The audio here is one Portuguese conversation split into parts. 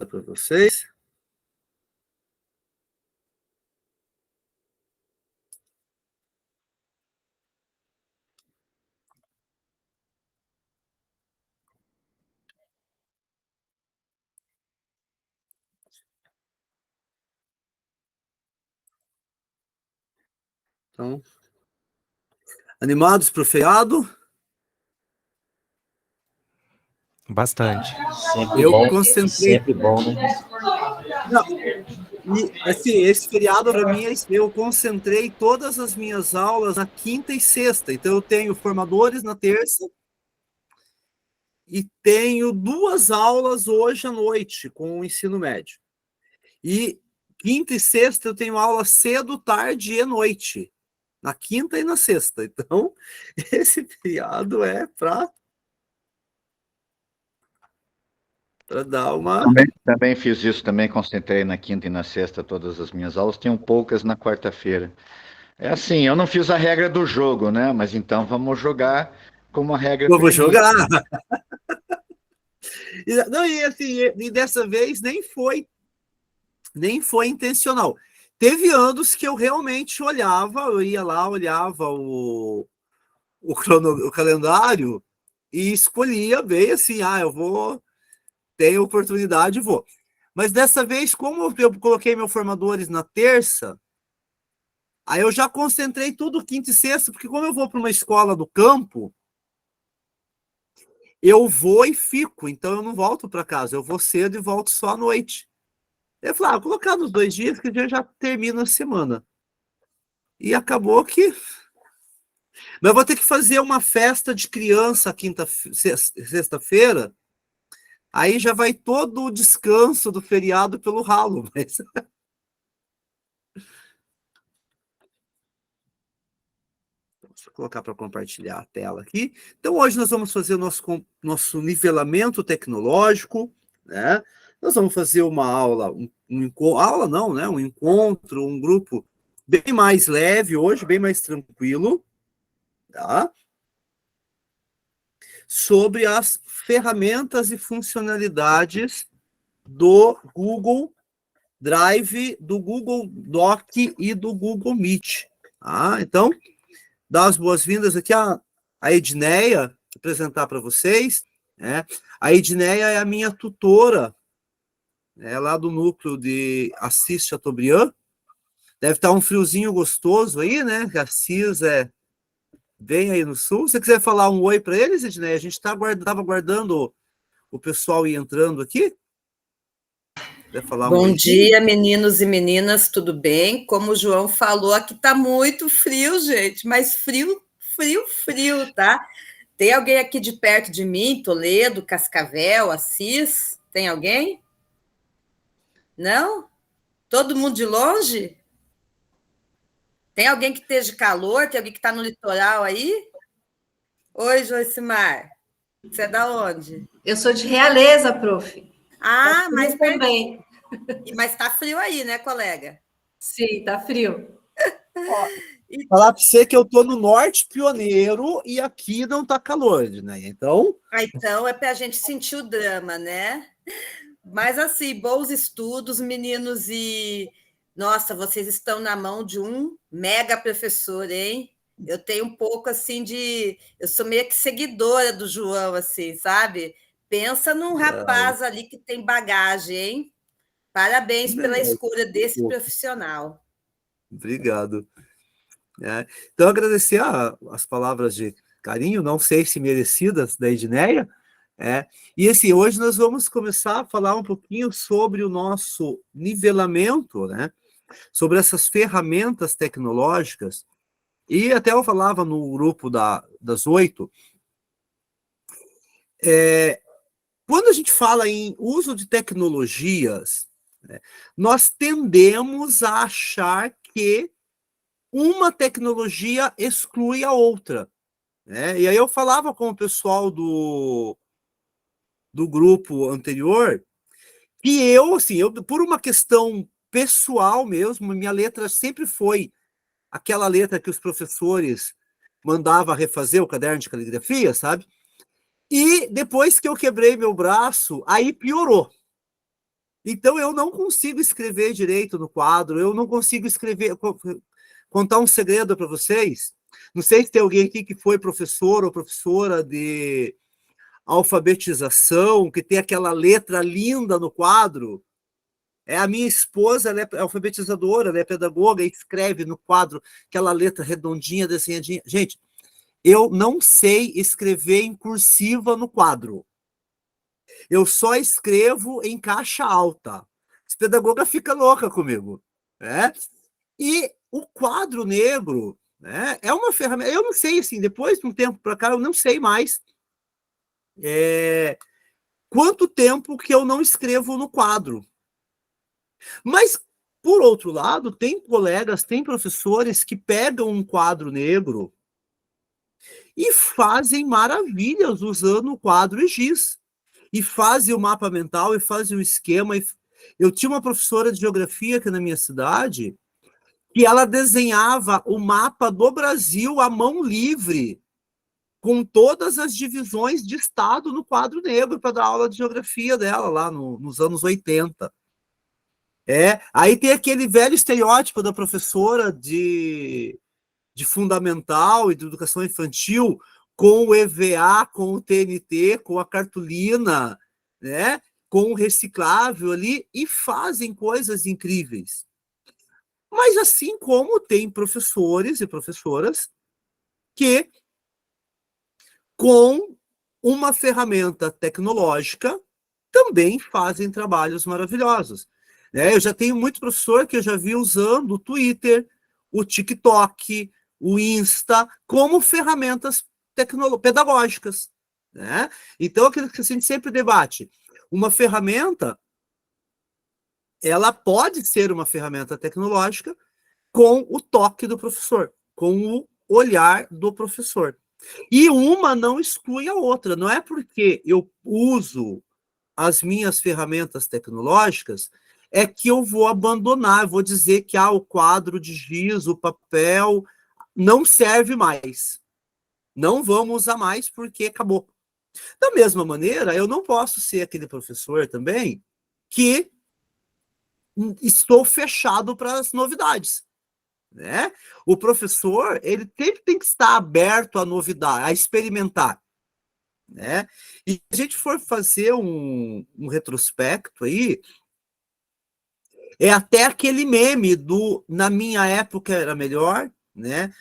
mostrar para vocês. Então, animados para o feriado? Bastante. Sempre Eu bom, concentrei. sempre bom, né? Não, e assim, esse feriado para mim, eu concentrei todas as minhas aulas na quinta e sexta. Então, eu tenho formadores na terça e tenho 2 aulas hoje à noite com o ensino médio. E quinta e sexta eu tenho aula cedo, tarde e noite. Na quinta e na sexta. Então, esse feriado é para dar uma... Também fiz isso, também concentrei na quinta e na sexta todas as minhas aulas, tenho poucas na quarta-feira. É assim, eu não fiz a regra do jogo, né? Mas então vamos jogar como a regra Vamos permite. jogar. Não, e assim, e dessa vez nem foi intencional. Teve anos que eu realmente olhava, eu ia lá, olhava o calendário e escolhia bem assim, eu vou, tenho oportunidade, vou. Mas dessa vez, como eu coloquei meus formadores na terça, aí eu já concentrei tudo quinta e sexta, porque como eu vou para uma escola do campo, eu vou e fico, então eu não volto para casa, eu vou cedo e volto só à noite. Eu falei, vou colocar nos 2 dias que já termina a semana. E acabou que... Mas eu vou ter que fazer uma festa de criança sexta-feira, aí já vai todo o descanso do feriado pelo ralo. Mas... Vou colocar para compartilhar a tela aqui. Então, hoje nós vamos fazer o nosso nivelamento tecnológico, né? Nós vamos fazer uma aula, aula não, né? Um encontro, um grupo bem mais leve hoje, bem mais tranquilo, tá? Sobre as ferramentas e funcionalidades do Google Drive, do Google Doc e do Google Meet. Tá? Então, dar as boas-vindas aqui a Edneia, apresentar para vocês. Né? A Edneia é a minha tutora, lá do núcleo de Assis Chateaubriand. Deve estar um friozinho gostoso aí, né? Que Assis é bem aí no sul. Se você quiser falar um oi para eles, Edneia, a gente estava aguardando o pessoal ir entrando aqui. Bom dia, meninos e meninas, tudo bem? Como o João falou, aqui está muito frio, gente, mas frio, tá? Tem alguém aqui de perto de mim, Toledo, Cascavel, Assis? Tem alguém? Não? Todo mundo de longe? Tem alguém que esteja calor? Tem alguém que está no litoral aí? Oi, Joicimar. Você é da onde? Eu sou de Realeza, prof. Mas também. Mas tá frio aí, né, colega? Sim, tá frio. Falar para você que eu tô no norte pioneiro e aqui não tá calor, né? Então... Então é para a gente sentir o drama, né? Mas assim, bons estudos, meninos, e nossa, vocês estão na mão de um mega professor, hein? Eu tenho um pouco assim eu sou meio que seguidora do João, assim, sabe? Pensa num rapaz ali que tem bagagem, hein? Parabéns pela escolha desse profissional. Obrigado. Então, agradecer as palavras de carinho, não sei se merecidas, da Edneia. E assim, hoje nós vamos começar a falar um pouquinho sobre o nosso nivelamento, né? Sobre essas ferramentas tecnológicas. E até eu falava no grupo das 8. Quando a gente fala em uso de tecnologias, nós tendemos a achar que uma tecnologia exclui a outra. E aí eu falava com o pessoal do grupo anterior que eu, por uma questão pessoal mesmo, minha letra sempre foi aquela letra que os professores mandavam refazer o caderno de caligrafia, sabe? E depois que eu quebrei meu braço, aí piorou. Então, eu não consigo escrever direito no quadro, eu não consigo escrever. Contar um segredo para vocês. Não sei se tem alguém aqui que foi professor ou professora de alfabetização, que tem aquela letra linda no quadro. A minha esposa, ela é alfabetizadora, ela é pedagoga e escreve no quadro aquela letra redondinha, desenhadinha. Gente, eu não sei escrever em cursiva no quadro. Eu só escrevo em caixa alta. As pedagogas ficam loucas comigo. Né? E o quadro negro, né, é uma ferramenta. Eu não sei, assim, depois de um tempo para cá, eu não sei mais quanto tempo que eu não escrevo no quadro. Mas, por outro lado, tem colegas, tem professores que pegam um quadro negro e fazem maravilhas usando o quadro e giz. E fazem o mapa mental, e fazem o esquema. Eu tinha uma professora de geografia aqui na minha cidade que ela desenhava o mapa do Brasil à mão livre, com todas as divisões de estado no quadro negro para dar aula de geografia dela lá nos anos 80. Aí tem aquele velho estereótipo da professora de fundamental e de educação infantil com o EVA, com o TNT, com a cartolina, né? Com o reciclável ali, e fazem coisas incríveis. Mas assim como tem professores e professoras que, com uma ferramenta tecnológica, também fazem trabalhos maravilhosos. Eu já tenho muito professor que eu já vi usando o Twitter, o TikTok, o Insta, como ferramentas pedagógicas. Né? Então, aquilo que a gente sempre debate, uma ferramenta, ela pode ser uma ferramenta tecnológica com o toque do professor, com o olhar do professor. E uma não exclui a outra. Não é porque eu uso as minhas ferramentas tecnológicas é que eu vou abandonar, eu vou dizer que o quadro de giz, o papel, não serve mais. Não vamos usar mais porque acabou. Da mesma maneira, eu não posso ser aquele professor também que estou fechado para as novidades. Né? O professor, ele tem que estar aberto à novidade, a experimentar. Né? E se a gente for fazer um retrospecto aí, até aquele meme do na minha época era melhor, né?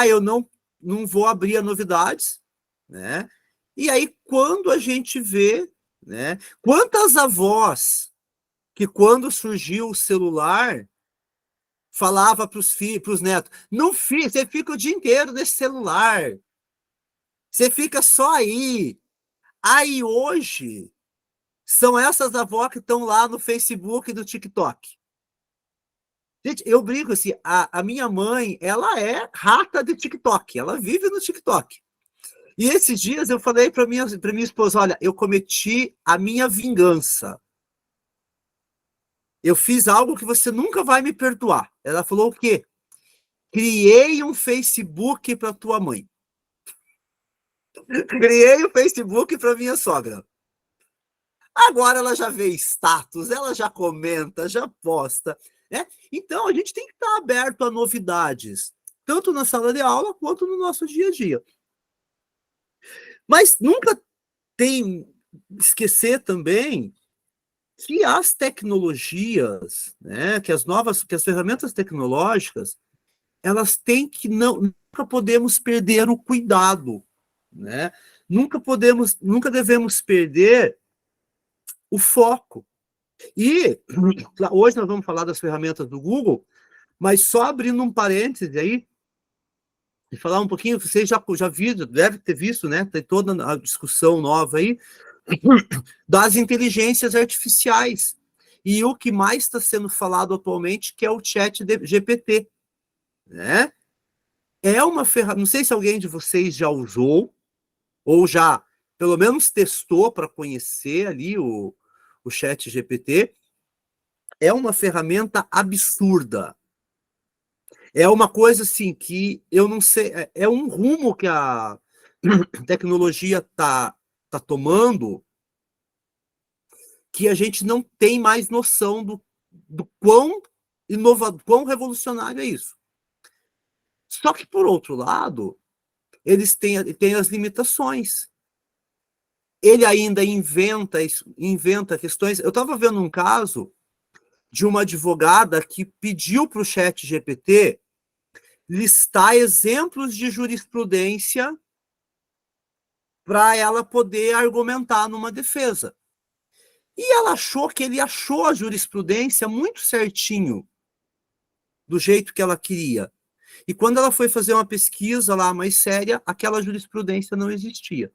Eu não vou abrir a novidades, né? E aí, quando a gente vê, né? Quantas avós que quando surgiu o celular falava para os netos, não fica, você fica o dia inteiro nesse celular, você fica só aí. Aí hoje são essas avós que estão lá no Facebook e no TikTok. Gente, eu brinco assim, a minha mãe, ela é rata de TikTok, ela vive no TikTok. E esses dias eu falei para minha esposa, olha, eu cometi a minha vingança. Eu fiz algo que você nunca vai me perdoar. Ela falou o quê? Criei um Facebook para tua mãe. Criei um Facebook para minha sogra. Agora ela já vê status, ela já comenta, já posta. Né? Então, a gente tem que estar aberto a novidades, tanto na sala de aula quanto no nosso dia a dia. Mas nunca tem esquecer também que as tecnologias, né, que as ferramentas tecnológicas, elas têm que nunca podemos perder o cuidado, né? Nunca devemos perder o foco. E hoje nós vamos falar das ferramentas do Google, mas só abrindo um parêntese aí, e falar um pouquinho, vocês já viram, deve ter visto, né? Tem toda a discussão nova aí, das inteligências artificiais. E o que mais está sendo falado atualmente, que é o chat GPT. Né? É uma ferramenta, não sei se alguém de vocês já usou, ou já, pelo menos, testou para conhecer ali o chat GPT. É uma ferramenta absurda. É uma coisa assim que eu não sei, é um rumo que a tecnologia tá tomando que a gente não tem mais noção do quão inovador, quão revolucionário é isso. Só que, por outro lado, eles têm as limitações. Ele ainda inventa questões. Eu estava vendo um caso de uma advogada que pediu para o ChatGPT listar exemplos de jurisprudência para ela poder argumentar numa defesa. E ela achou que ele achou a jurisprudência muito certinho, do jeito que ela queria. E quando ela foi fazer uma pesquisa lá mais séria, aquela jurisprudência não existia.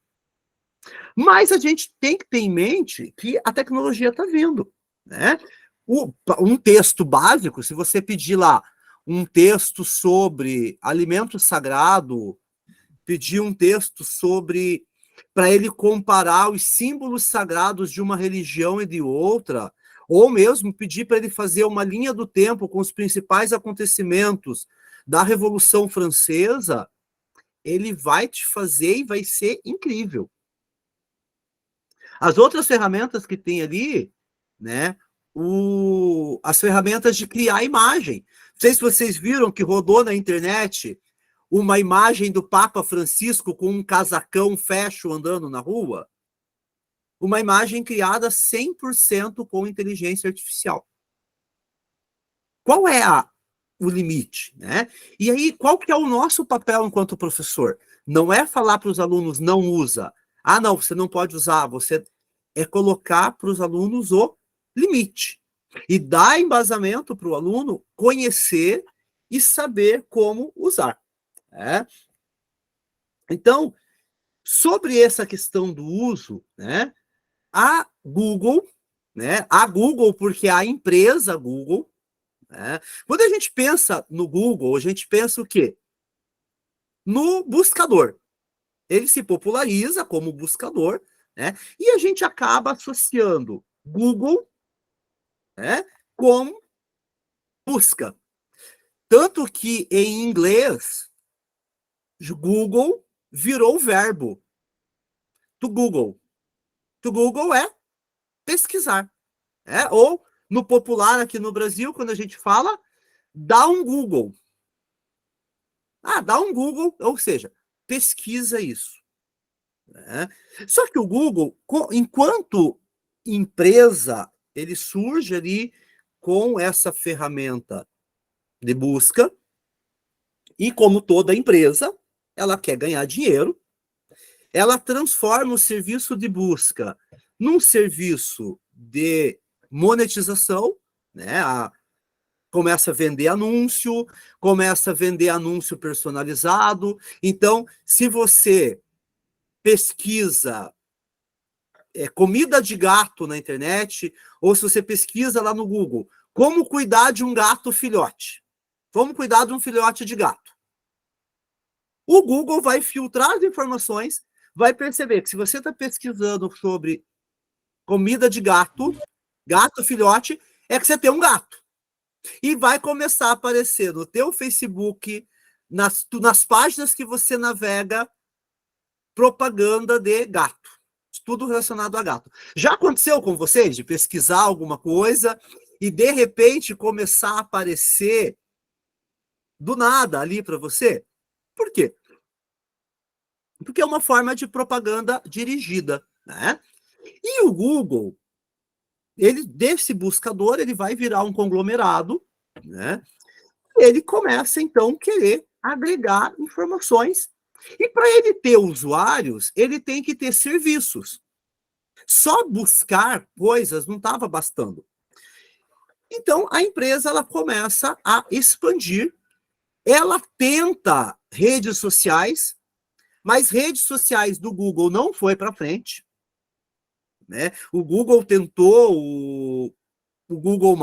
Mas a gente tem que ter em mente que a tecnologia está vindo, né? Um texto básico, se você pedir lá um texto sobre alimento sagrado, pedir um texto sobre, para ele comparar os símbolos sagrados de uma religião e de outra, ou mesmo pedir para ele fazer uma linha do tempo com os principais acontecimentos da Revolução Francesa, ele vai te fazer e vai ser incrível. As outras ferramentas que tem ali, né? As ferramentas de criar imagem. Não sei se vocês viram que rodou na internet uma imagem do Papa Francisco com um casacão fashion andando na rua. Uma imagem criada 100% com inteligência artificial. Qual é o limite, né? E aí, qual que é o nosso papel enquanto professor? Não é falar para os alunos, não usa. Ah, não, você não pode usar. Você é colocar para os alunos o limite. E dar embasamento para o aluno conhecer e saber como usar. Né? Então, sobre essa questão do uso, né, a Google, porque a empresa Google, né, quando a gente pensa no Google, a gente pensa o quê? No buscador. Ele se populariza como buscador, né, e a gente acaba associando Google, né, com busca. Tanto que, em inglês, Google virou o verbo. To Google. To Google é pesquisar. Ou, no popular aqui no Brasil, quando a gente fala, dá um Google. Dá um Google, ou seja, pesquisa isso. Né? Só que o Google, enquanto empresa, ele surge ali com essa ferramenta de busca, e como toda empresa, ela quer ganhar dinheiro, ela transforma o serviço de busca num serviço de monetização, né? Começa a vender anúncio, começa a vender anúncio personalizado. Então, se você pesquisa comida de gato na internet, ou se você pesquisa lá no Google, como cuidar de um gato filhote, como cuidar de um filhote de gato, o Google vai filtrar as informações, vai perceber que se você está pesquisando sobre comida de gato, gato filhote, é que você tem um gato. E vai começar a aparecer no teu Facebook, nas páginas que você navega, propaganda de gato. Tudo relacionado a gato. Já aconteceu com vocês de pesquisar alguma coisa e, de repente, começar a aparecer do nada ali para você? Por quê? Porque é uma forma de propaganda dirigida, né? E o Google, desse buscador, ele vai virar um conglomerado, né? E ele começa, então, a querer agregar informações. E para ele ter usuários, ele tem que ter serviços. Só buscar coisas não estava bastando. Então, a empresa ela começa a expandir. Ela tenta redes sociais, mas redes sociais do Google não foi para frente. Né? O Google tentou o Google+,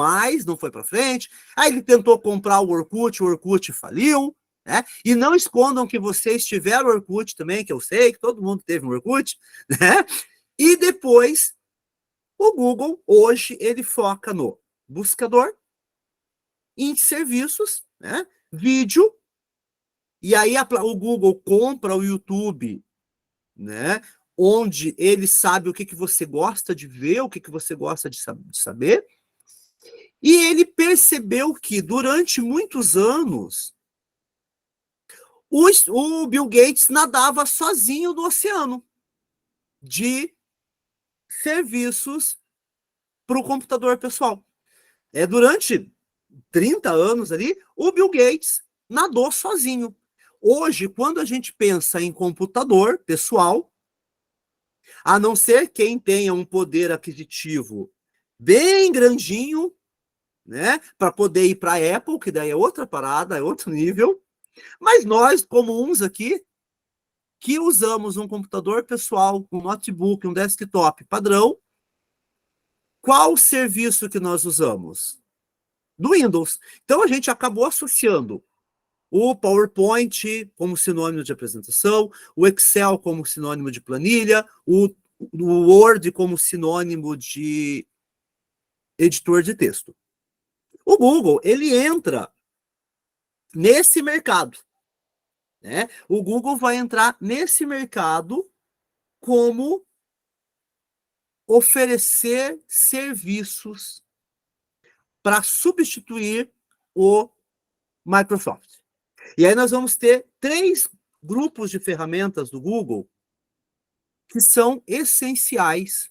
não foi para frente. Aí ele tentou comprar o Orkut faliu. Né? E não escondam que vocês tiveram o Orkut também, que eu sei que todo mundo teve um Orkut. Né? E depois, o Google, hoje, ele foca no buscador, em serviços, né? Vídeo, e aí o Google compra o YouTube, né? onde ele sabe o que você gosta de ver, o que você gosta de saber. E ele percebeu que, durante muitos anos, o Bill Gates nadava sozinho no oceano de serviços para o computador pessoal. Durante 30 anos ali, o Bill Gates nadou sozinho. Hoje, quando a gente pensa em computador pessoal, a não ser quem tenha um poder aquisitivo bem grandinho, né, para poder ir para a Apple, que daí é outra parada, é outro nível, mas nós, comuns aqui, que usamos um computador pessoal, um notebook, um desktop padrão, qual serviço que nós usamos? Do Windows. Então, a gente acabou associando o PowerPoint como sinônimo de apresentação, o Excel como sinônimo de planilha, o Word como sinônimo de editor de texto. O Google, ele entra nesse mercado, né? O Google vai entrar nesse mercado como oferecer serviços para substituir o Microsoft. E aí nós vamos ter 3 grupos de ferramentas do Google que são essenciais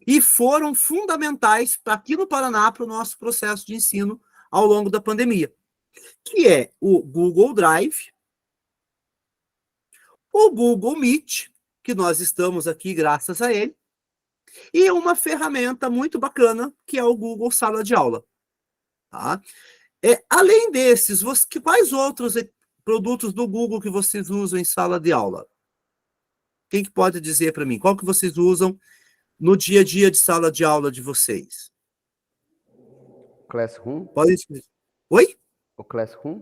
e foram fundamentais para aqui no Paraná para o nosso processo de ensino ao longo da pandemia, que é o Google Drive, o Google Meet, que nós estamos aqui graças a ele, e uma ferramenta muito bacana, que é o Google Sala de Aula. Tá? Além desses, quais outros produtos do Google que vocês usam em sala de aula? Quem que pode dizer para mim? Qual que vocês usam no dia a dia de sala de aula de vocês? Classroom? Pode dizer. Oi? O Classroom?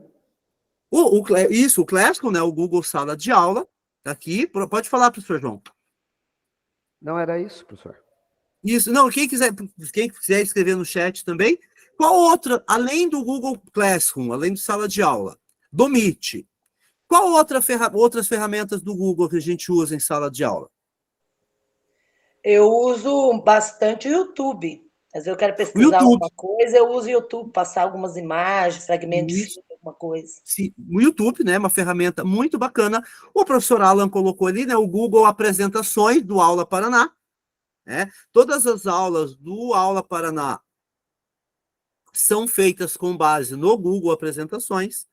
Isso, o Classroom, né? O Google Sala de Aula. Tá aqui. Pode falar, professor João. Não era isso, professor. Isso. Não, quem quiser escrever no chat também. Qual outra, além do Google Classroom, além de sala de aula, do Meet, qual outras ferramentas do Google que a gente usa em sala de aula? Eu uso bastante o YouTube. Às vezes eu quero pesquisar alguma coisa, eu uso o YouTube, passar algumas imagens, fragmentos de filme, alguma coisa. Sim, o YouTube, né, uma ferramenta muito bacana. O professor Alan colocou ali, né, o Google Apresentações do Aula Paraná. Né? Todas as aulas do Aula Paraná são feitas com base no Google Apresentações.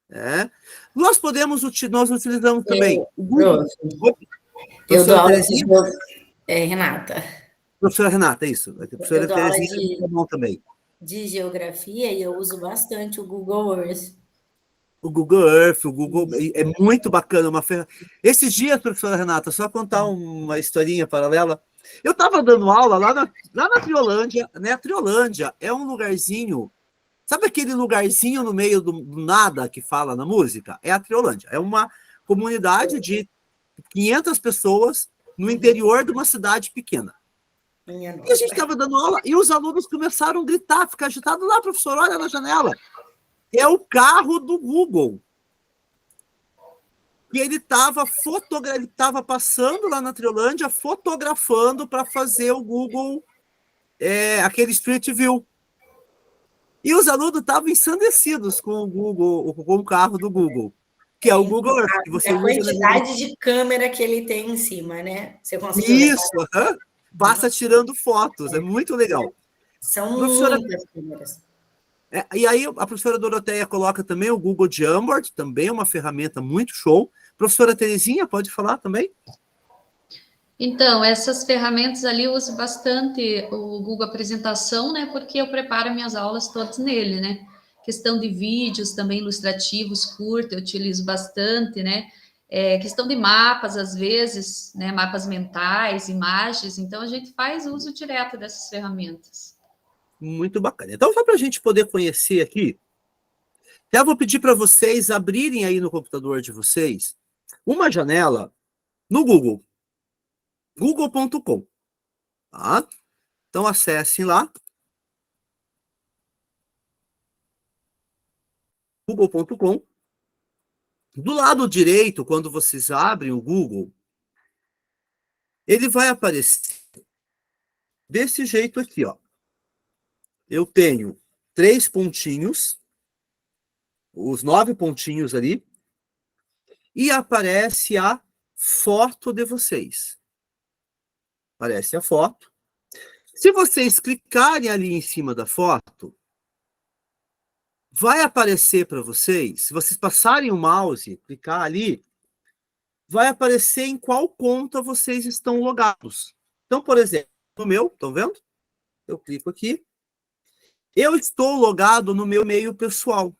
Né? Nós utilizamos também o Google. Eu dou aula de Renata. Professora Renata, isso. A professora eu dou aula também. De geografia e eu uso bastante o Google Earth. O Google Earth, o Google... É muito bacana. Esses dias, professora Renata, só contar uma historinha paralela. Eu estava dando aula lá na Triolândia, né? A Triolândia é um lugarzinho... Sabe aquele lugarzinho no meio do nada que fala na música? É a Triolândia. É uma comunidade de 500 pessoas no interior de uma cidade pequena. E a gente estava dando aula e os alunos começaram a gritar, ficar agitados. Lá, professor, olha na janela. É o carro do Google. E ele estava passando lá na Triolândia, fotografando para fazer o Google, aquele Street View. E os alunos estavam ensandecidos com o Google, com o carro do Google, que é o Google Earth. Que você a quantidade de câmera que ele tem em cima, né? Você consegue passa tirando fotos, é muito legal. São muitas câmeras. E aí a professora Doroteia coloca também o Google Jamboard, também é uma ferramenta muito show. Professora Terezinha, pode falar também? Então, essas ferramentas ali eu uso bastante o Google Apresentação, né? Porque eu preparo minhas aulas todas nele, né? Questão de vídeos também ilustrativos, curtos, eu utilizo bastante, né? Questão de mapas, às vezes, né? Mapas mentais, imagens. Então, a gente faz uso direto dessas ferramentas. Muito bacana. Então, só para a gente poder conhecer aqui, já vou pedir para vocês abrirem aí no computador de vocês uma janela no Google. Google.com. Tá? Então, acessem lá. Google.com. Do lado direito, quando vocês abrem o Google, ele vai aparecer desse jeito aqui, ó. Eu tenho 3 pontinhos, os 9 pontinhos ali, e aparece a foto de vocês. Aparece a foto. Se vocês clicarem ali em cima da foto, vai aparecer para vocês, se vocês passarem o mouse, clicar ali, vai aparecer em qual conta vocês estão logados. Então, por exemplo, no meu, estão vendo? Eu clico aqui. Eu estou logado no meu e-mail pessoal.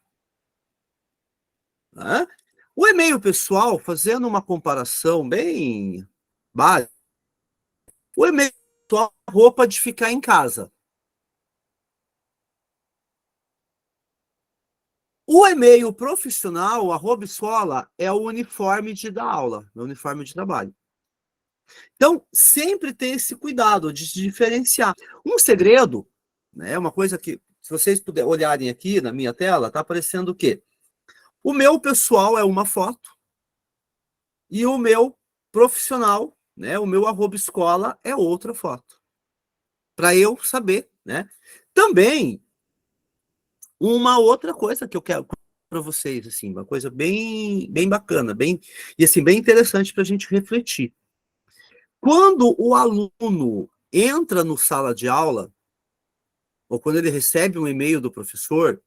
Né? O e-mail pessoal, fazendo uma comparação bem básica, o e-mail pessoal é a roupa de ficar em casa. O e-mail profissional, @ escola, é o uniforme de dar aula, é o uniforme de trabalho. Então, sempre ter esse cuidado de se diferenciar. Um segredo, né, uma coisa que, se vocês puderem olharem aqui na minha tela, está aparecendo o quê? O meu pessoal é uma foto e o meu profissional, né, o meu @ escola é outra foto. Para eu saber, né? Também, uma outra coisa que eu quero para vocês, assim, uma coisa bem bacana, e assim, bem interessante para a gente refletir. Quando o aluno entra no sala de aula, ou quando ele recebe um e-mail do professor,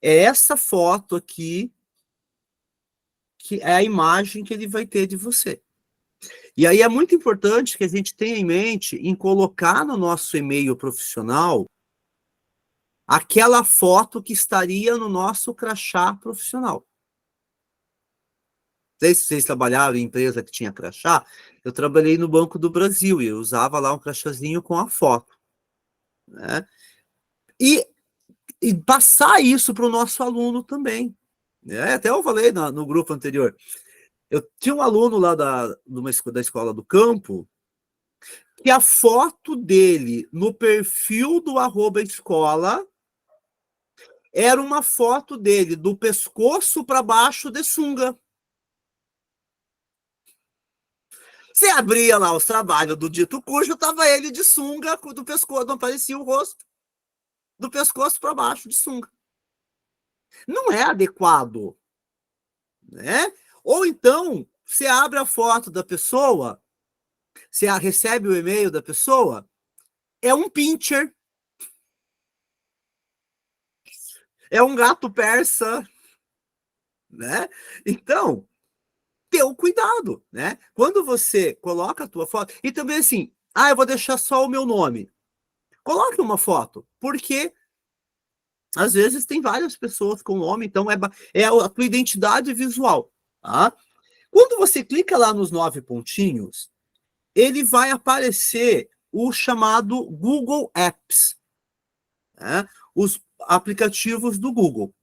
é essa foto aqui que é a imagem que ele vai ter de você. E aí é muito importante que a gente tenha em mente em colocar no nosso e-mail profissional aquela foto que estaria no nosso crachá profissional. Não sei se vocês trabalharam em empresa que tinha crachá. Eu trabalhei no Banco do Brasil e eu usava lá um crachazinho com a foto. Né? E passar isso para o nosso aluno também. Né? Até eu falei no grupo anterior. Eu tinha um aluno lá da escola do campo que a foto dele no perfil do @ escola era uma foto dele do pescoço para baixo de sunga. Você abria lá os trabalhos do dito cujo, estava ele de sunga, do pescoço, não aparecia o rosto, do pescoço para baixo de sunga. Não é adequado, né? Ou então, você abre a foto da pessoa, você recebe o e-mail da pessoa, é um pincher, é um gato persa, né? Então, ter o cuidado, né? Quando você coloca a tua foto, e também assim, eu vou deixar só o meu nome. Coloque uma foto, porque às vezes tem várias pessoas com nome, então é a tua identidade visual, tá? Quando você clica lá nos 9 pontinhos, ele vai aparecer o chamado Google Apps, né? Os aplicativos do Google.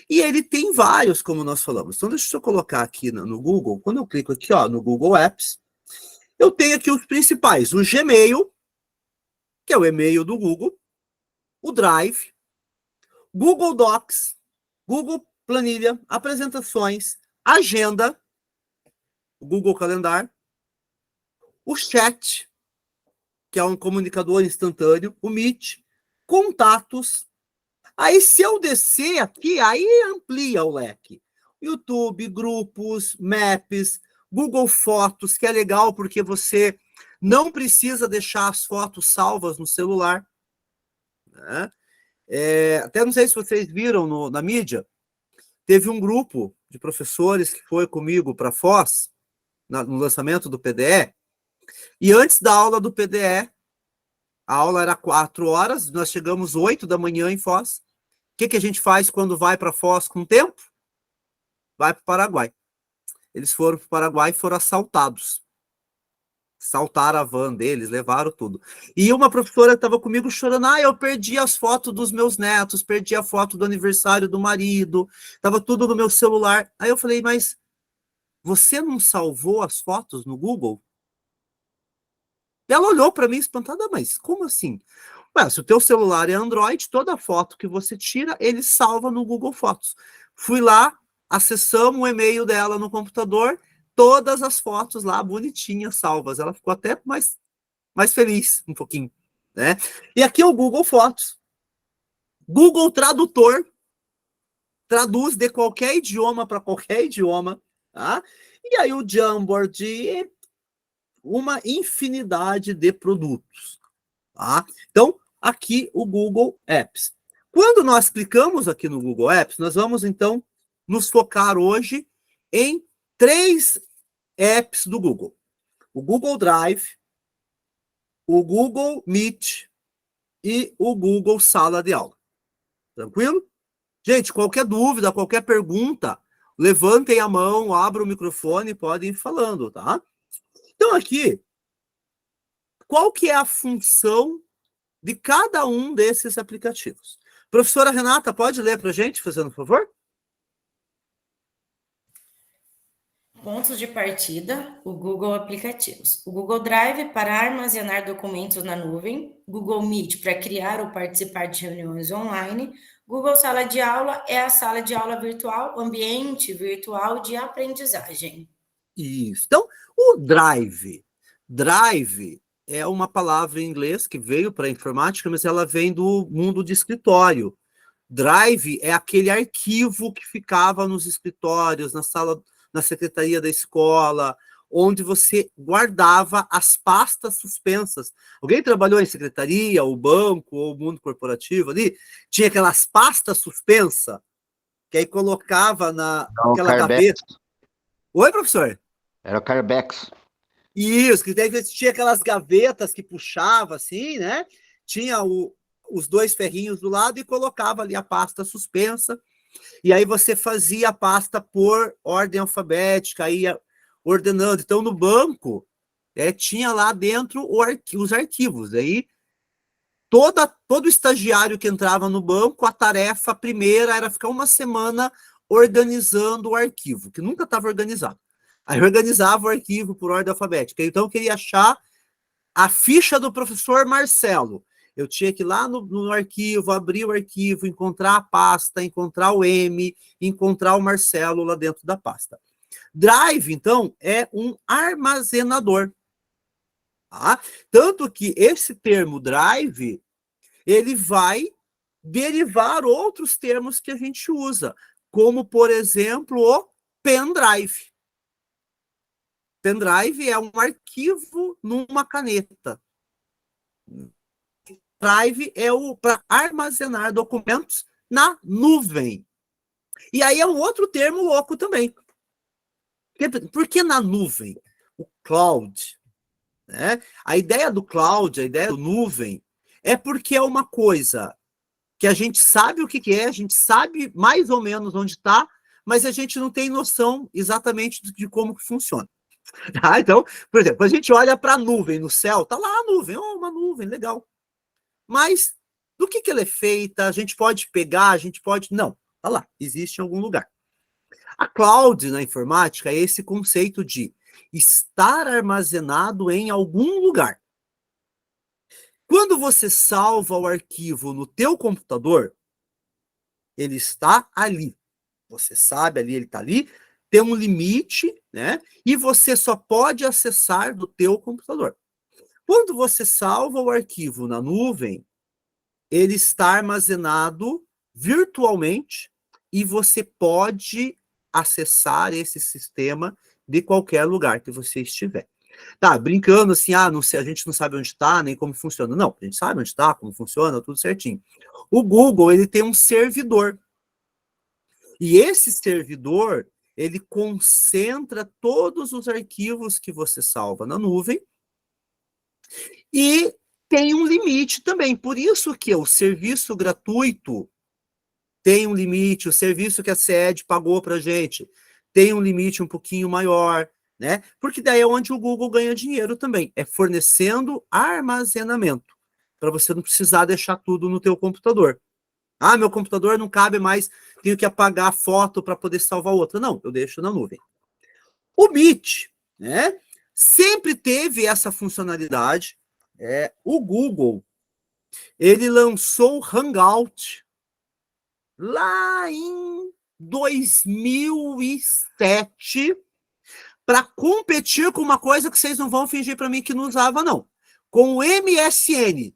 E ele tem vários, como nós falamos. Então, deixa eu colocar aqui no Google. Quando eu clico aqui, ó, no Google Apps, eu tenho aqui os principais. O Gmail, que é o e-mail do Google. O Drive. Google Docs. Google Planilha. Apresentações. Agenda. O Google Calendar. O Chat, que é um comunicador instantâneo. O Meet. Contatos. Aí, se eu descer aqui, aí amplia o leque. YouTube, grupos, Maps, Google Fotos, que é legal porque você não precisa deixar as fotos salvas no celular. Né? Até não sei se vocês viram na mídia, teve um grupo de professores que foi comigo para Foz, no lançamento do PDE, e antes da aula do PDE, a aula era 4 horas, nós chegamos 8 da manhã em Foz. O que a gente faz quando vai para Foz com tempo? Vai para o Paraguai. Eles foram para o Paraguai e foram assaltados. Assaltaram a van deles, levaram tudo. E uma professora estava comigo chorando, eu perdi as fotos dos meus netos, perdi a foto do aniversário do marido, estava tudo no meu celular. Aí eu falei, mas você não salvou as fotos no Google? Ela olhou para mim espantada, mas como assim? Se o teu celular é Android, toda foto que você tira, ele salva no Google Fotos. Fui lá, acessamos o e-mail dela no computador, todas as fotos lá bonitinhas, salvas. Ela ficou até mais feliz um pouquinho, né? E aqui é o Google Fotos. Google Tradutor traduz de qualquer idioma para qualquer idioma, tá? E aí o Jamboard, uma infinidade de produtos, tá? Então, aqui o Google Apps. Quando nós clicamos aqui no Google Apps, nós vamos, então, nos focar hoje em 3 apps do Google. O Google Drive, o Google Meet e o Google Sala de Aula. Tranquilo? Gente, qualquer dúvida, qualquer pergunta, levantem a mão, abram o microfone e podem ir falando, tá? Então, aqui, qual que é a função de cada um desses aplicativos? Professora Renata, pode ler para a gente, fazendo um favor? Pontos de partida, o Google Aplicativos. O Google Drive para armazenar documentos na nuvem, Google Meet para criar ou participar de reuniões online, Google Sala de Aula é a sala de aula virtual, ambiente virtual de aprendizagem. Isso. Então, o Drive. Drive é uma palavra em inglês que veio para a informática, mas ela vem do mundo de escritório. Drive é aquele arquivo que ficava nos escritórios, na sala, na secretaria da escola, onde você guardava as pastas suspensas. Alguém trabalhou em secretaria, ou banco, ou mundo corporativo ali? Tinha aquelas pastas suspensas, que aí colocava naquela gaveta. Oi, professor? Era o Carbex. Isso, que daí tinha aquelas gavetas que puxava assim, né? Tinha os 2 ferrinhos do lado e colocava ali a pasta suspensa. E aí você fazia a pasta por ordem alfabética, ia ordenando. Então, no banco, tinha lá dentro os arquivos. Aí, todo estagiário que entrava no banco, a tarefa primeira era ficar uma semana organizando o arquivo, que nunca estava organizado. Aí organizava o arquivo por ordem alfabética. Então, eu queria achar a ficha do professor Marcelo. Eu tinha que ir lá no arquivo, abrir o arquivo, encontrar a pasta, encontrar o M, encontrar o Marcelo lá dentro da pasta. Drive, então, é um armazenador. Tá? Tanto que esse termo Drive, ele vai derivar outros termos que a gente usa, como, por exemplo, o pendrive. Pendrive é um arquivo numa caneta. Drive é para armazenar documentos na nuvem. E aí é um outro termo louco também. Por que na nuvem? O cloud. Né? A ideia do cloud, a ideia do nuvem, é porque é uma coisa que a gente sabe o que é, a gente sabe mais ou menos onde está, mas a gente não tem noção exatamente de como que funciona. Tá? Então, por exemplo, a gente olha para a nuvem no céu, tá lá a nuvem, uma nuvem, legal. Mas do que ela é feita? A gente pode pegar, a gente pode... Não, tá lá, existe em algum lugar. A cloud na informática é esse conceito de estar armazenado em algum lugar. Quando você salva o arquivo no teu computador, ele está ali. Você sabe ali, ele está ali, tem um limite, né? E você só pode acessar do teu computador. Quando você salva o arquivo na nuvem, ele está armazenado virtualmente e você pode acessar esse sistema de qualquer lugar que você estiver. Tá, brincando assim, não sei, a gente não sabe onde está, nem como funciona. Não, a gente sabe onde está, como funciona, tudo certinho. O Google, ele tem um servidor. E esse servidor, ele concentra todos os arquivos que você salva na nuvem e tem um limite também. Por isso que o serviço gratuito tem um limite, o serviço que a CED pagou para a gente tem um limite um pouquinho maior, né? Porque daí é onde o Google ganha dinheiro também, é fornecendo armazenamento, para você não precisar deixar tudo no teu computador. Meu computador não cabe mais, tenho que apagar a foto para poder salvar outra. Não, eu deixo na nuvem. O Meet, né? Sempre teve essa funcionalidade. O Google, ele lançou o Hangout lá em 2007 para competir com uma coisa que vocês não vão fingir para mim que não usava, não. Com o MSN.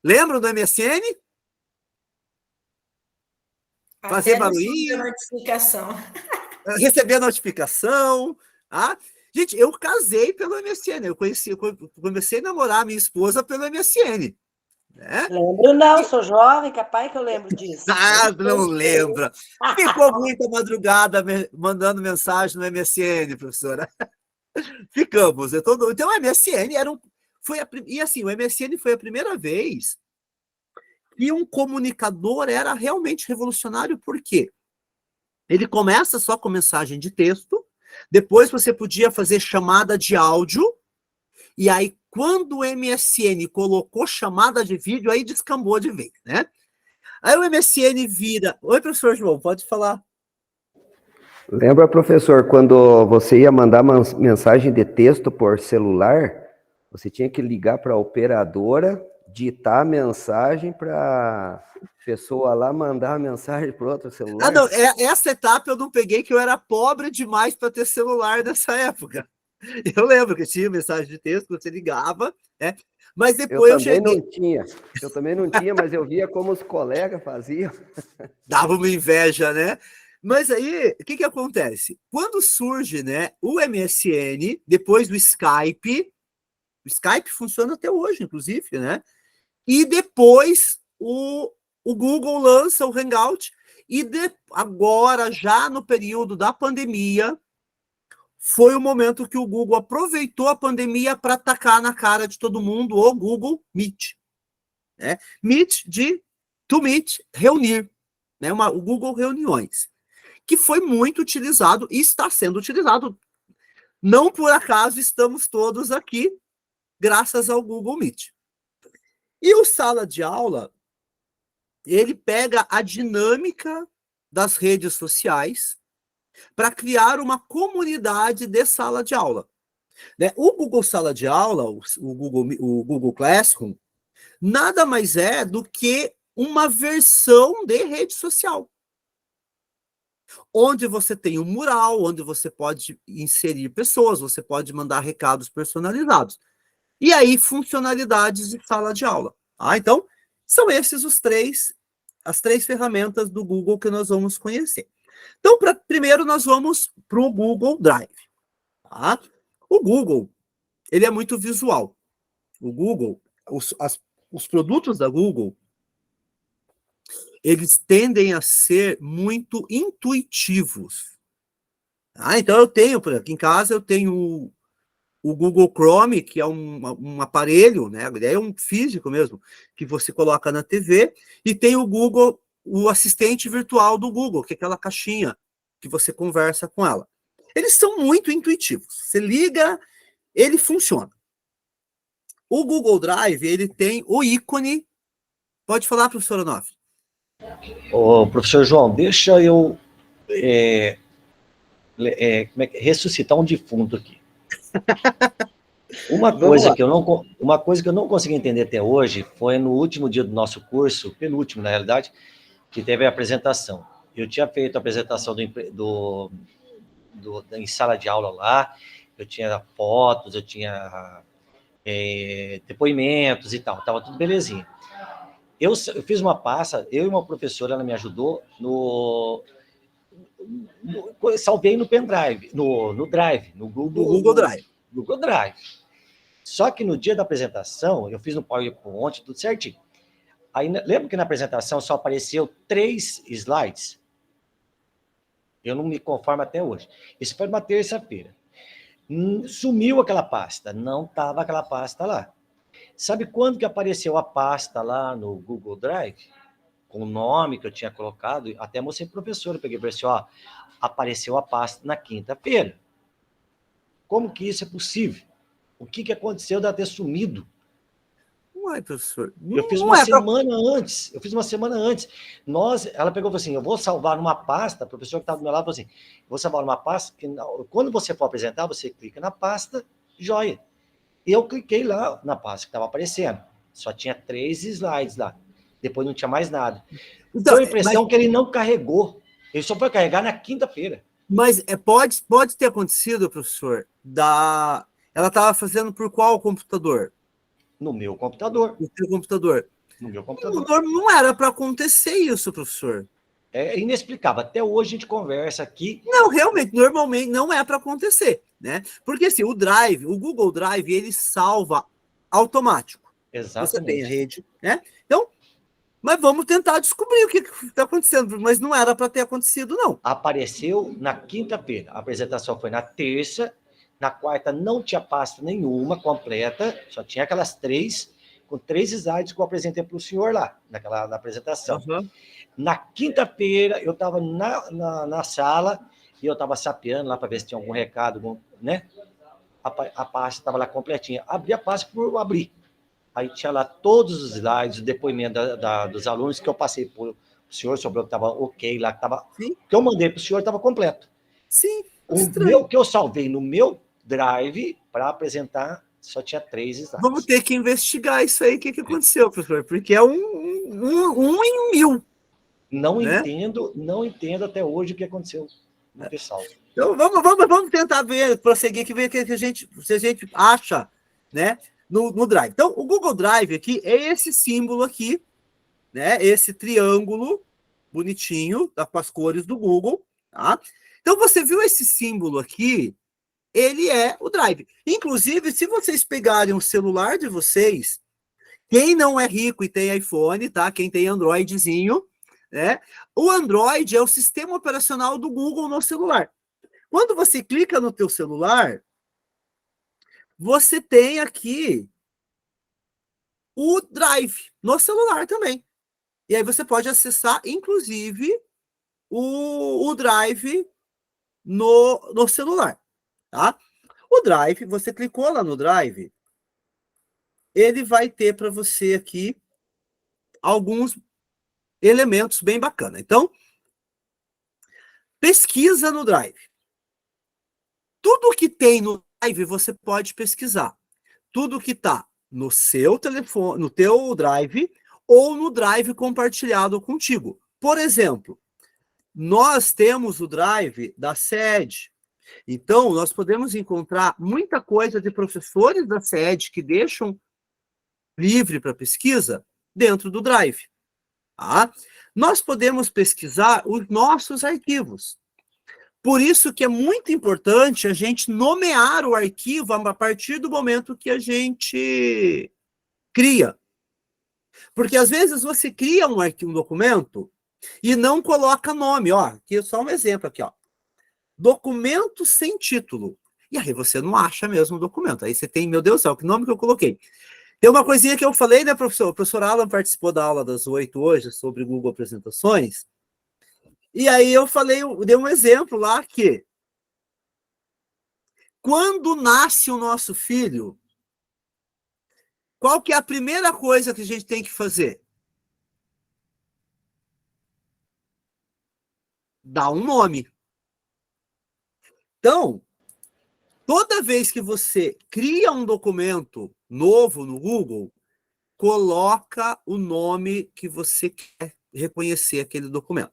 Lembram do MSN? Fazer barulhinho. Notificação. Receber notificação. Tá? Gente, eu casei pelo MSN. Eu comecei a namorar minha esposa pelo MSN. Né? Lembro não, sou jovem, capaz que eu lembro disso. Não lembra. Ficou muita madrugada mandando mensagem no MSN, professora. Ficamos. Então, o MSN era e assim, o MSN foi a primeira vez que um comunicador era realmente revolucionário, por quê? Ele começa só com mensagem de texto, depois você podia fazer chamada de áudio, e aí, quando o MSN colocou chamada de vídeo, aí descambou de vez, né? Aí o MSN vira... Oi, professor João, pode falar. Lembra, professor, quando você ia mandar mensagem de texto por celular, você tinha que ligar para a operadora, digitar a mensagem para a pessoa lá mandar a mensagem para outro celular? Ah, não, essa etapa eu não peguei, que eu era pobre demais para ter celular nessa época. Eu lembro que tinha mensagem de texto, você ligava, né? Mas depois eu cheguei... Eu também não tinha, mas eu via como os colegas faziam. Dava uma inveja, né? Mas aí, o que acontece? Quando surge, né, o MSN, depois do Skype, o Skype funciona até hoje, inclusive, né? E depois o Google lança o Hangout, e agora, já no período da pandemia, foi o momento que o Google aproveitou a pandemia para atacar na cara de todo mundo o Google Meet. Né? Meet to meet, reunir. Né? O Google Reuniões. Que foi muito utilizado e está sendo utilizado. Não por acaso estamos todos aqui, graças ao Google Meet. E o Sala de Aula, ele pega a dinâmica das redes sociais para criar uma comunidade de sala de aula. Né? O Google Sala de Aula, o Google Classroom, nada mais é do que uma versão de rede social. Onde você tem um mural, onde você pode inserir pessoas, você pode mandar recados personalizados. E aí, funcionalidades de sala de aula. Ah, então, são esses as três ferramentas do Google que nós vamos conhecer. Então, primeiro nós vamos para o Google Drive. Tá? O Google, ele é muito visual. O Google, os produtos da Google, eles tendem a ser muito intuitivos. Tá? Então, eu tenho, por aqui em casa, eu tenho o Google Chrome, que é um aparelho, né? É um físico mesmo, que você coloca na TV, e tem o Google, o assistente virtual do Google, que é aquela caixinha que você conversa com ela. Eles são muito intuitivos. Você liga, ele funciona. O Google Drive, ele tem o ícone... Pode falar, professor Onofre. Ô, professor João, deixa eu ressuscitar um defunto aqui. Uma coisa que eu não consegui entender até hoje foi no último dia do nosso curso, penúltimo, na realidade, que teve a apresentação. Eu tinha feito a apresentação em sala de aula lá, eu tinha fotos, eu tinha depoimentos e tal, estava tudo belezinha. Eu fiz uma pasta, eu e uma professora, ela me ajudou salvei no pendrive, no Drive, no Google Drive. Google Drive. Só que no dia da apresentação, eu fiz no PowerPoint, tudo certinho. Aí, lembra que na apresentação só apareceu 3 slides? Eu não me conformo até hoje. Isso foi uma terça-feira. Sumiu aquela pasta, não estava aquela pasta lá. Sabe quando que apareceu a pasta lá no Google Drive? Com o nome que eu tinha colocado, até mostrei para o professor, eu peguei e falei assim, ó, apareceu a pasta na quinta-feira. Como que isso é possível? O que aconteceu de ela ter sumido? Ué, professor. Eu fiz uma semana antes. Ela pegou e falou assim, eu vou salvar numa pasta, o professor que estava do meu lado falou assim, vou salvar numa pasta, que quando você for apresentar, você clica na pasta, joia. E eu cliquei lá na pasta que estava aparecendo. Só tinha 3 slides lá. Depois não tinha mais nada. Então, a impressão que ele não carregou. Ele só foi carregar na quinta-feira. Mas pode ter acontecido, professor, ela estava fazendo por qual computador? No meu computador. No seu computador. No meu computador. Não era para acontecer isso, professor. É inexplicável. Até hoje a gente conversa aqui. Não, realmente, normalmente não é para acontecer, né? Porque assim, o Google Drive, ele salva automático. Exatamente. Você tem a rede, né? Então, mas vamos tentar descobrir o que está acontecendo, mas não era para ter acontecido, não. Apareceu na quinta-feira. A apresentação foi na terça. Na quarta não tinha pasta nenhuma completa, só tinha aquelas 3, com 3 slides que eu apresentei para o senhor lá, na apresentação. Uhum. Na quinta-feira, eu estava na sala e eu estava sapeando lá para ver se tinha algum recado, né? A pasta estava lá completinha. Abri a pasta por abrir. Aí tinha lá todos os slides, o depoimento dos alunos que eu passei para o senhor, sobrou que estava ok lá, que eu mandei para o senhor estava completo. Sim. O que eu salvei no meu Drive para apresentar só tinha 3 slides. Vamos ter que investigar isso aí, o que aconteceu, professor, porque é um em 1000. Não né? entendo até hoje o que aconteceu no pessoal. Então, vamos tentar prosseguir aqui, ver o que se a gente acha, né, no Drive. Então, o Google Drive aqui é esse símbolo aqui, né, esse triângulo bonitinho, com as cores do Google, tá? Então, você viu esse símbolo aqui, ele é o Drive. Inclusive, se vocês pegarem o celular de vocês, quem não é rico e tem iPhone, tá? Quem tem Androidzinho, né? O Android é o sistema operacional do Google no celular. Quando você clica no teu celular, você tem aqui o Drive no celular também. E aí você pode acessar, inclusive, o Drive no celular, tá? O Drive, você clicou lá no Drive, ele vai ter para você aqui alguns elementos bem bacanas. Então, pesquisa no Drive. Tudo que tem no Drive você pode pesquisar. Tudo que está no seu telefone, no teu Drive ou no Drive compartilhado contigo. Por exemplo, nós temos o Drive da SED. Então, nós podemos encontrar muita coisa de professores da SED que deixam livre para pesquisa dentro do Drive. Tá? Nós podemos pesquisar os nossos arquivos. Por isso que é muito importante a gente nomear o arquivo a partir do momento que a gente cria. Porque às vezes você cria um arquivo, um documento, e não coloca nome. Ó, aqui é só um exemplo aqui, ó. Documento sem título. E aí você não acha mesmo o documento. Aí você tem, meu Deus do céu, que nome que eu coloquei? Tem uma coisinha que eu falei, né, professor? O professor Alan participou da aula das 8 hoje sobre Google Apresentações. E aí eu dei um exemplo lá que quando nasce o nosso filho, qual que é a primeira coisa que a gente tem que fazer? Dar um nome. Então, toda vez que você cria um documento novo no Google, coloca o nome que você quer reconhecer aquele documento.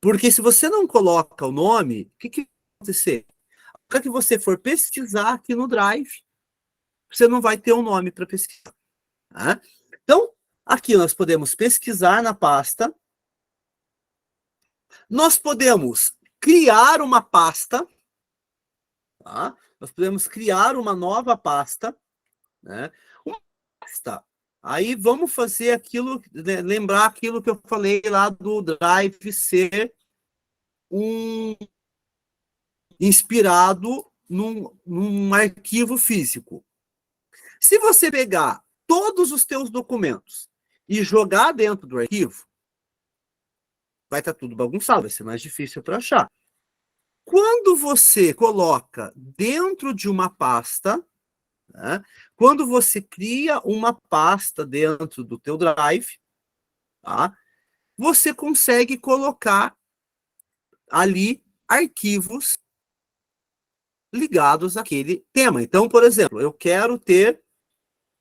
Porque se você não coloca o nome, o que vai acontecer? Para que você for pesquisar aqui no Drive, você não vai ter um nome para pesquisar. Tá? Então, aqui nós podemos pesquisar na pasta. Nós podemos criar uma pasta. Tá? Nós podemos criar uma nova pasta. Né? Uma pasta. Aí vamos fazer aquilo, lembrar aquilo que eu falei lá do Drive ser inspirado num arquivo físico. Se você pegar todos os teus documentos e jogar dentro do arquivo, vai estar tudo bagunçado, vai ser mais difícil para achar. Quando você coloca dentro de uma pasta, né, quando você cria uma pasta dentro do teu Drive, tá, você consegue colocar ali arquivos ligados àquele tema. Então, por exemplo, eu quero ter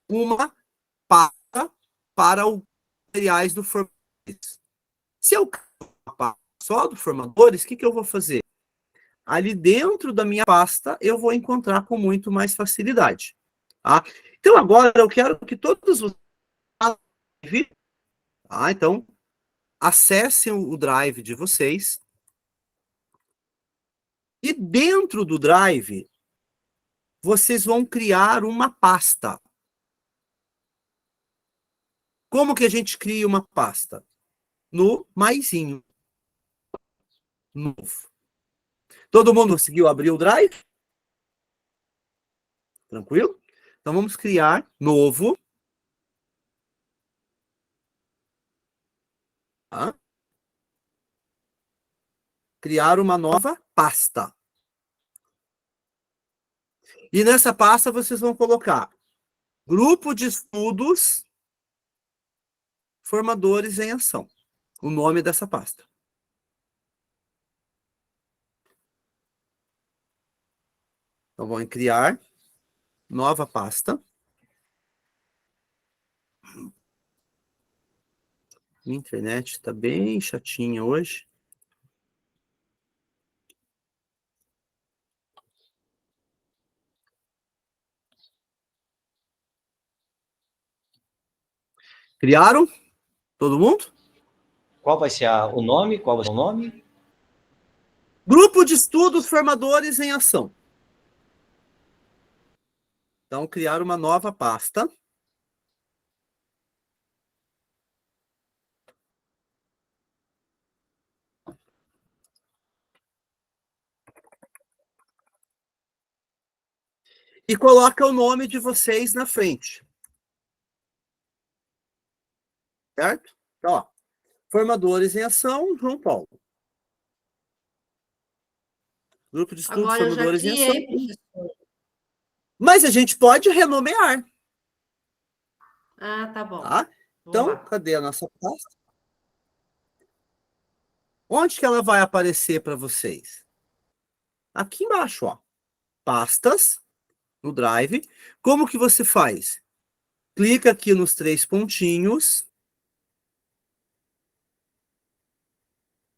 uma pasta para os materiais do formadores. Se eu quero uma pasta só do formadores, o que eu vou fazer? ali dentro da minha pasta, eu vou encontrar com muito mais facilidade. Tá? Então, agora eu quero que todos vocês... Tá? Então, acessem o Drive de vocês. E dentro do Drive, vocês vão criar uma pasta. Como que a gente cria uma pasta? No maisinho. Novo. Todo mundo conseguiu abrir o Drive? Tranquilo? Então vamos criar novo. Tá? Criar uma nova pasta. E nessa pasta vocês vão colocar Grupo de Estudos Formadores em Ação. O nome dessa pasta. Então, vamos criar nova pasta. A internet está bem chatinha hoje. Criaram? Todo mundo? Qual vai ser o nome? Qual vai ser o nome? Grupo de Estudos Formadores em Ação. Então, criar uma nova pasta. E coloca o nome de vocês na frente. Certo? Então, ó, Formadores em Ação, João Paulo. Grupo de Estudos Agora eu já Formadores em Ação. criei, professor. Mas a gente pode renomear. Ah, tá bom. Tá? Vamos Então, lá. cadê a nossa pasta? Onde que ela vai aparecer para vocês? Aqui embaixo, ó. Pastas, no Drive. Como que você faz? Clica aqui nos 3 pontinhos.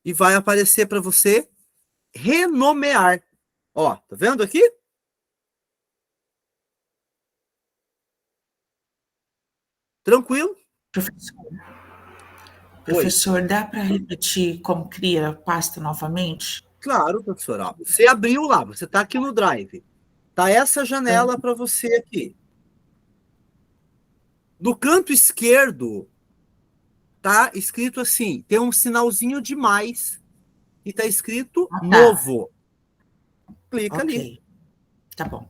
E vai aparecer para você renomear. Ó, tá vendo aqui? Tranquilo? Professor, dá para repetir como cria a pasta novamente? Claro, professor. Ó, você abriu lá, você está aqui no Drive. Tá essa janela para você aqui. No canto esquerdo, tá escrito assim, tem um sinalzinho de mais e tá escrito novo. Clica ali. Tá bom.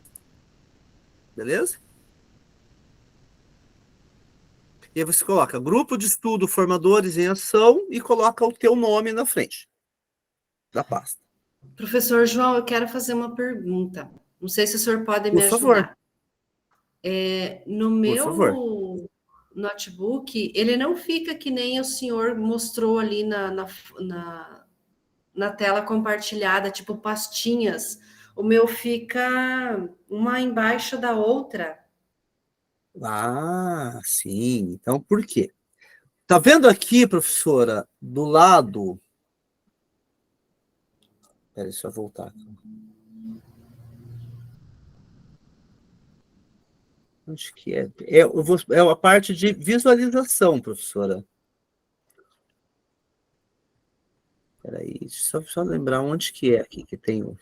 Beleza? E aí você coloca Grupo de Estudo Formadores em Ação e coloca o teu nome na frente da pasta. Professor João, eu quero fazer uma pergunta. Não sei se o senhor pode me Por favor. ajudar. No meu favor. notebook, ele não fica que nem o senhor mostrou ali na tela compartilhada, tipo pastinhas. O meu fica uma embaixo da outra. Ah, sim. Então, por quê? Tá vendo aqui, professora, do lado... Espera, deixa eu voltar. Acho que é a parte de visualização, professora. Espera aí, só lembrar onde que é aqui que tem o...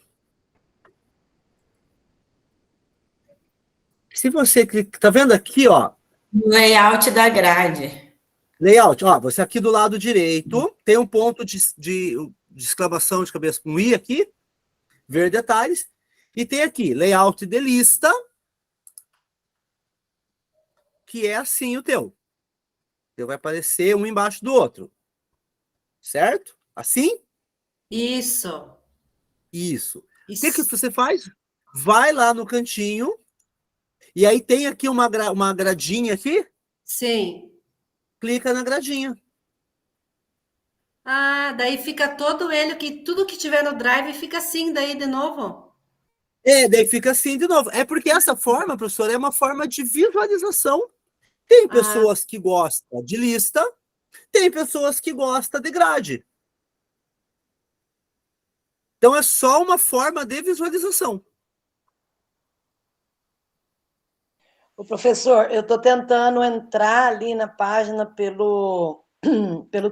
Se você clicar, tá vendo aqui, ó? Layout da grade. Layout, ó, você aqui do lado direito, tem um ponto de exclamação de cabeça com I aqui, ver detalhes, e tem aqui, layout de lista, que é assim o teu. Então vai aparecer um embaixo do outro. Certo? Assim? Isso. Isso. O que você faz? Vai lá no cantinho, e aí tem aqui uma gradinha aqui. Sim. Clica na gradinha. Ah, daí fica todo ele, tudo que tiver no Drive fica assim daí de novo? Daí fica assim de novo. É porque essa forma, professor, é uma forma de visualização. Tem pessoas que gostam de lista, tem pessoas que gostam de grade. Então, é só uma forma de visualização. O professor, eu estou tentando entrar ali na página pelo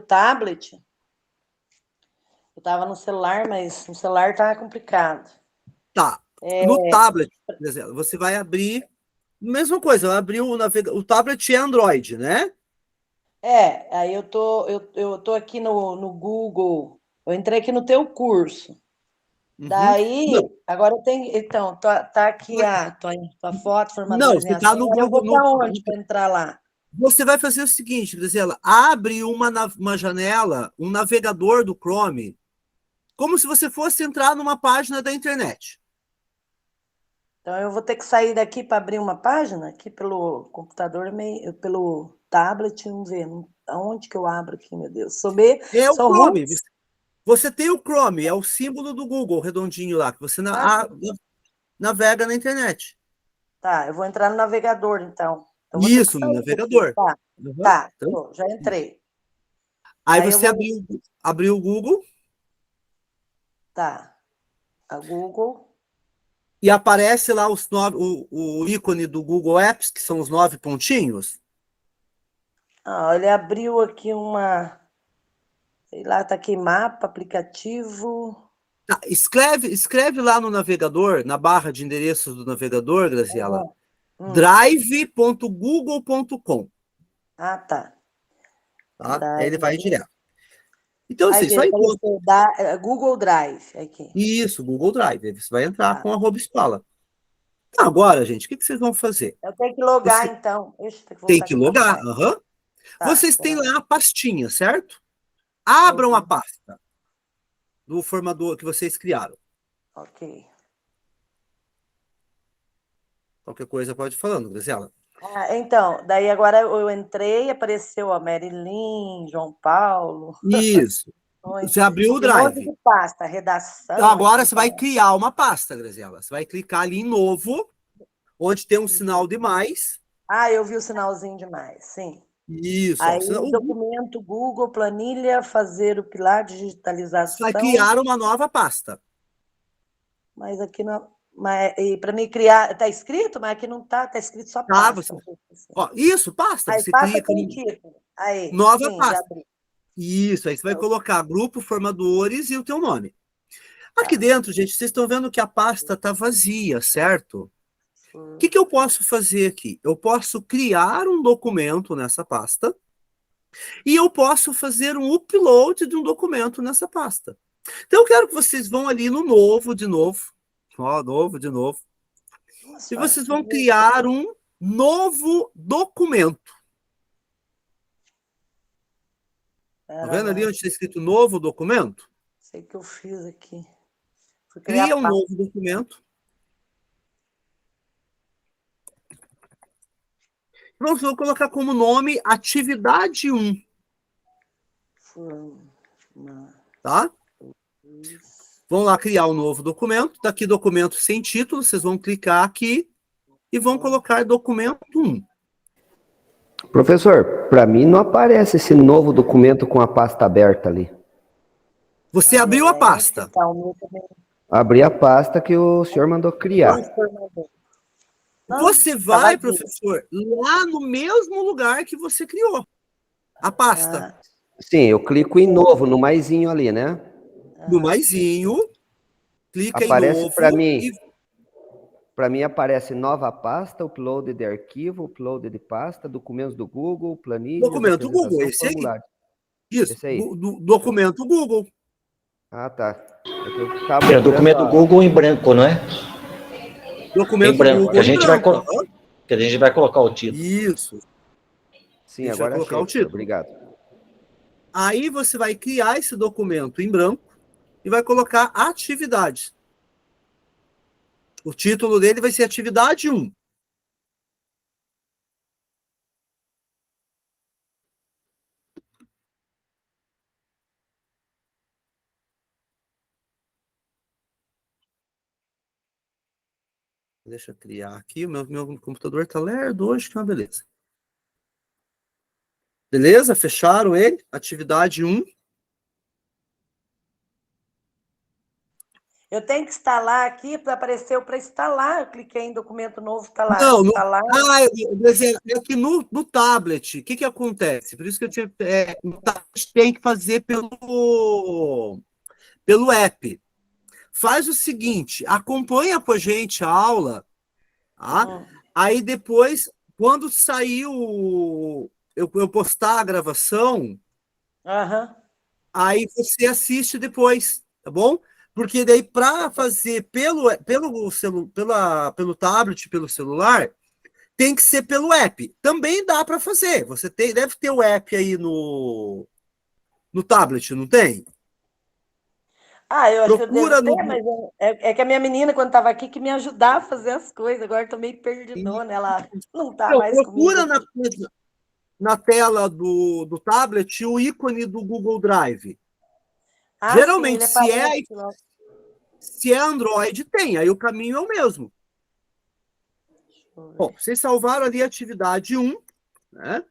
tablet. Eu estava no celular, mas no celular está complicado. Tá. No tablet, por exemplo, você vai abrir... Mesma coisa, vai abrir o tablet é Android, né? Aí eu tô aqui no Google, eu entrei aqui no teu curso. Daí, agora eu tenho. Então, tá aqui a tua foto, formador Não, de você tá reação. no Agora eu vou Google. para onde para entrar lá? Você vai fazer o seguinte, Graziela, abre uma janela, um navegador do Chrome, como se você fosse entrar numa página da internet. Então, eu vou ter que sair daqui para abrir uma página, aqui pelo computador, pelo tablet, vamos ver. Aonde que eu abro aqui, meu Deus? Sou É o Chrome. ruim. Você tem o Chrome, é o símbolo do Google, redondinho lá, que você navega na internet. Tá, eu vou entrar no navegador, então. Isso, no navegador. Tá, já entrei. Aí você abriu o Google. Tá, a Google. E aparece lá o ícone do Google Apps, que são os 9 pontinhos. Ele abriu aqui sei lá, tá aqui mapa, aplicativo. Escreve lá no navegador, na barra de endereços do navegador, Graziela, drive.google.com. Tá. Aí ele vai direto. Então, assim, só Google Drive aqui. Isso, Google Drive. Aí você vai entrar com @escola. Agora, gente, o que vocês vão fazer? Eu tenho que logar, então. Tem que logar. Vocês têm lá a pastinha, certo? Abram a pasta do formador que vocês criaram. Ok. Qualquer coisa pode ir falando, Graziela. Então, daí agora eu entrei, apareceu a Marilyn, João Paulo. Isso. Você abriu o Drive. Um monte de pasta, redação. Então, agora você vai criar uma pasta, Graziela. Você vai clicar ali em novo, onde tem um sinal de mais. Eu vi o sinalzinho de mais, sim. Isso. Aí, documento, Google, planilha, fazer o pilar, digitalização. Você vai criar uma nova pasta. Mas aqui não... para mim criar... Está escrito? Mas aqui não está. Está escrito só pasta. Isso, pasta. Aí você pasta clica com título. Aí, nova pasta. Isso, aí você vai colocar grupo, formadores e o teu nome. Aqui dentro, gente, vocês estão vendo que a pasta está vazia, certo? O que eu posso fazer aqui? Eu posso criar um documento nessa pasta e eu posso fazer um upload de um documento nessa pasta. Então, eu quero que vocês vão ali no novo, de novo. Novo, de novo. E vocês vão criar um novo documento. Tá vendo ali onde está escrito novo documento? Sei que eu fiz aqui. Cria um novo documento. Pronto, vou colocar como nome atividade 1. Tá? Vão lá criar um novo documento. Tá aqui documento sem título. Vocês vão clicar aqui e vão colocar documento 1. Professor, para mim não aparece esse novo documento com a pasta aberta ali. Você abriu a pasta. Abri a pasta que o senhor mandou criar. Você vai, professor, lá no mesmo lugar que você criou a pasta. Sim, eu clico em novo, no maisinho ali, né? No maisinho, clica aparece em novo. Para mim aparece nova pasta, upload de arquivo, upload de pasta, documentos do Google, planilha. Documento Google, esse aí. Isso, esse aí. Documento Google. Tá. É documento Google em branco, não é? Documento em branco, Google que a gente vai colocar o título. Isso. Sim, agora vai colocar o título. Obrigado. Aí você vai criar esse documento em branco e vai colocar atividades. O título dele vai ser atividade 1. Deixa eu criar aqui. O meu computador está lerdo hoje, que é uma beleza. Beleza? Fecharam ele? Atividade 1. Eu tenho que instalar aqui para aparecer para instalar. Eu cliquei em documento novo, está lá. Não, instalar. é que no tablet, o que acontece? Por isso que eu tinha. No tablet tem que fazer pelo app. Faz o seguinte, acompanha com a gente a aula, tá? Aí depois, quando sair eu postar a gravação, aí você assiste depois, tá bom? Porque daí, para fazer pelo tablet, pelo celular, tem que ser pelo app. Também dá para fazer. Você deve ter o app aí no tablet, não tem? Eu acho Procura que eu devo ter, mas é que a minha menina, quando estava aqui, que me ajudava a fazer as coisas. Agora estou meio perdidona, ela não está mais procura comigo. na tela do tablet o ícone do Google Drive. Sim, Geralmente, ele se é Android, tem. Aí o caminho é o mesmo. Bom, vocês salvaram ali a atividade 1, né?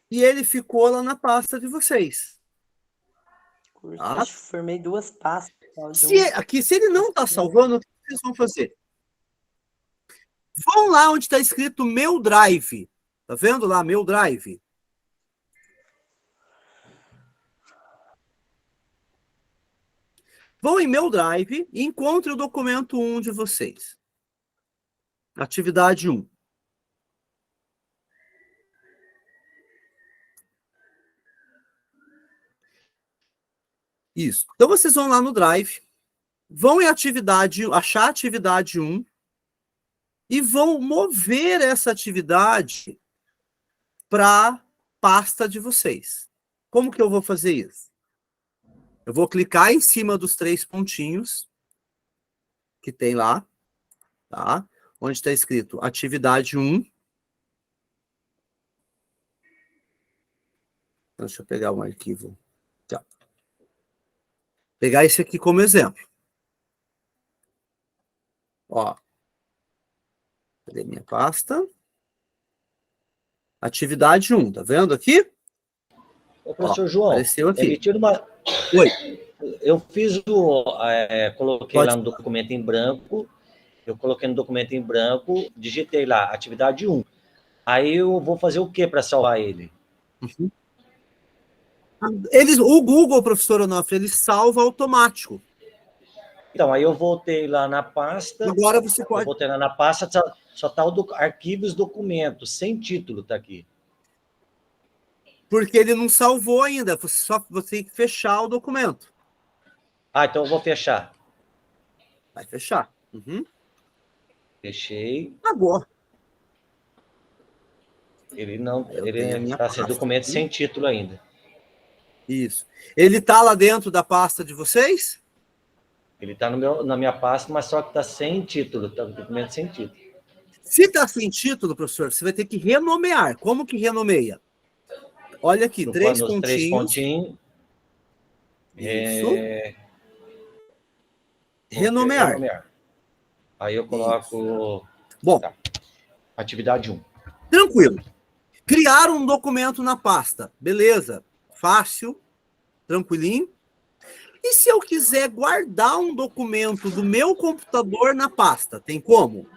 E ele ficou lá na pasta de vocês. Acho que formei 2 pastas. Se ele não está salvando, o que vocês vão fazer? Vão lá onde está escrito Meu Drive. Tá vendo lá, Meu Drive? Vão em Meu Drive e encontrem o documento 1 de vocês. Atividade 1. Isso. Então, vocês vão lá no Drive, vão em achar a atividade 1 e vão mover essa atividade para a pasta de vocês. Como que eu vou fazer isso? Eu vou clicar em cima dos 3 pontinhos que tem lá, tá? Onde está escrito atividade 1. Deixa eu pegar um arquivo. Tá. Pegar esse aqui como exemplo. Ó. Cadê minha pasta? Atividade 1, tá vendo aqui? Ô, professor João, apareceu aqui. me tira uma... Oi. Eu fiz coloquei lá no documento em branco, digitei lá, atividade 1. Aí eu vou fazer o que para salvar ele? O Google, professor Onofre, ele salva automático. Então, aí eu voltei lá na pasta. Agora você pode... Eu voltei lá na pasta, só está o arquivos, documentos, sem título, está aqui. Porque ele não salvou ainda, você tem que fechar o documento. Então eu vou fechar. Vai fechar. Fechei. Agora. Ele está sem documento sem título ainda. Isso. Ele está lá dentro da pasta de vocês? Ele está na minha pasta, mas só que está sem título, está com documento sem título. Se está sem título, professor, você vai ter que renomear. Como que renomeia? Olha aqui, 3 pontinhos. 3 pontinhos. Isso. Renomear. Aí eu coloco... Bom. Tá. Atividade 1. Tranquilo. Criar um documento na pasta. Beleza. Fácil. Tranquilinho. E se eu quiser guardar um documento do meu computador na pasta? Tem como?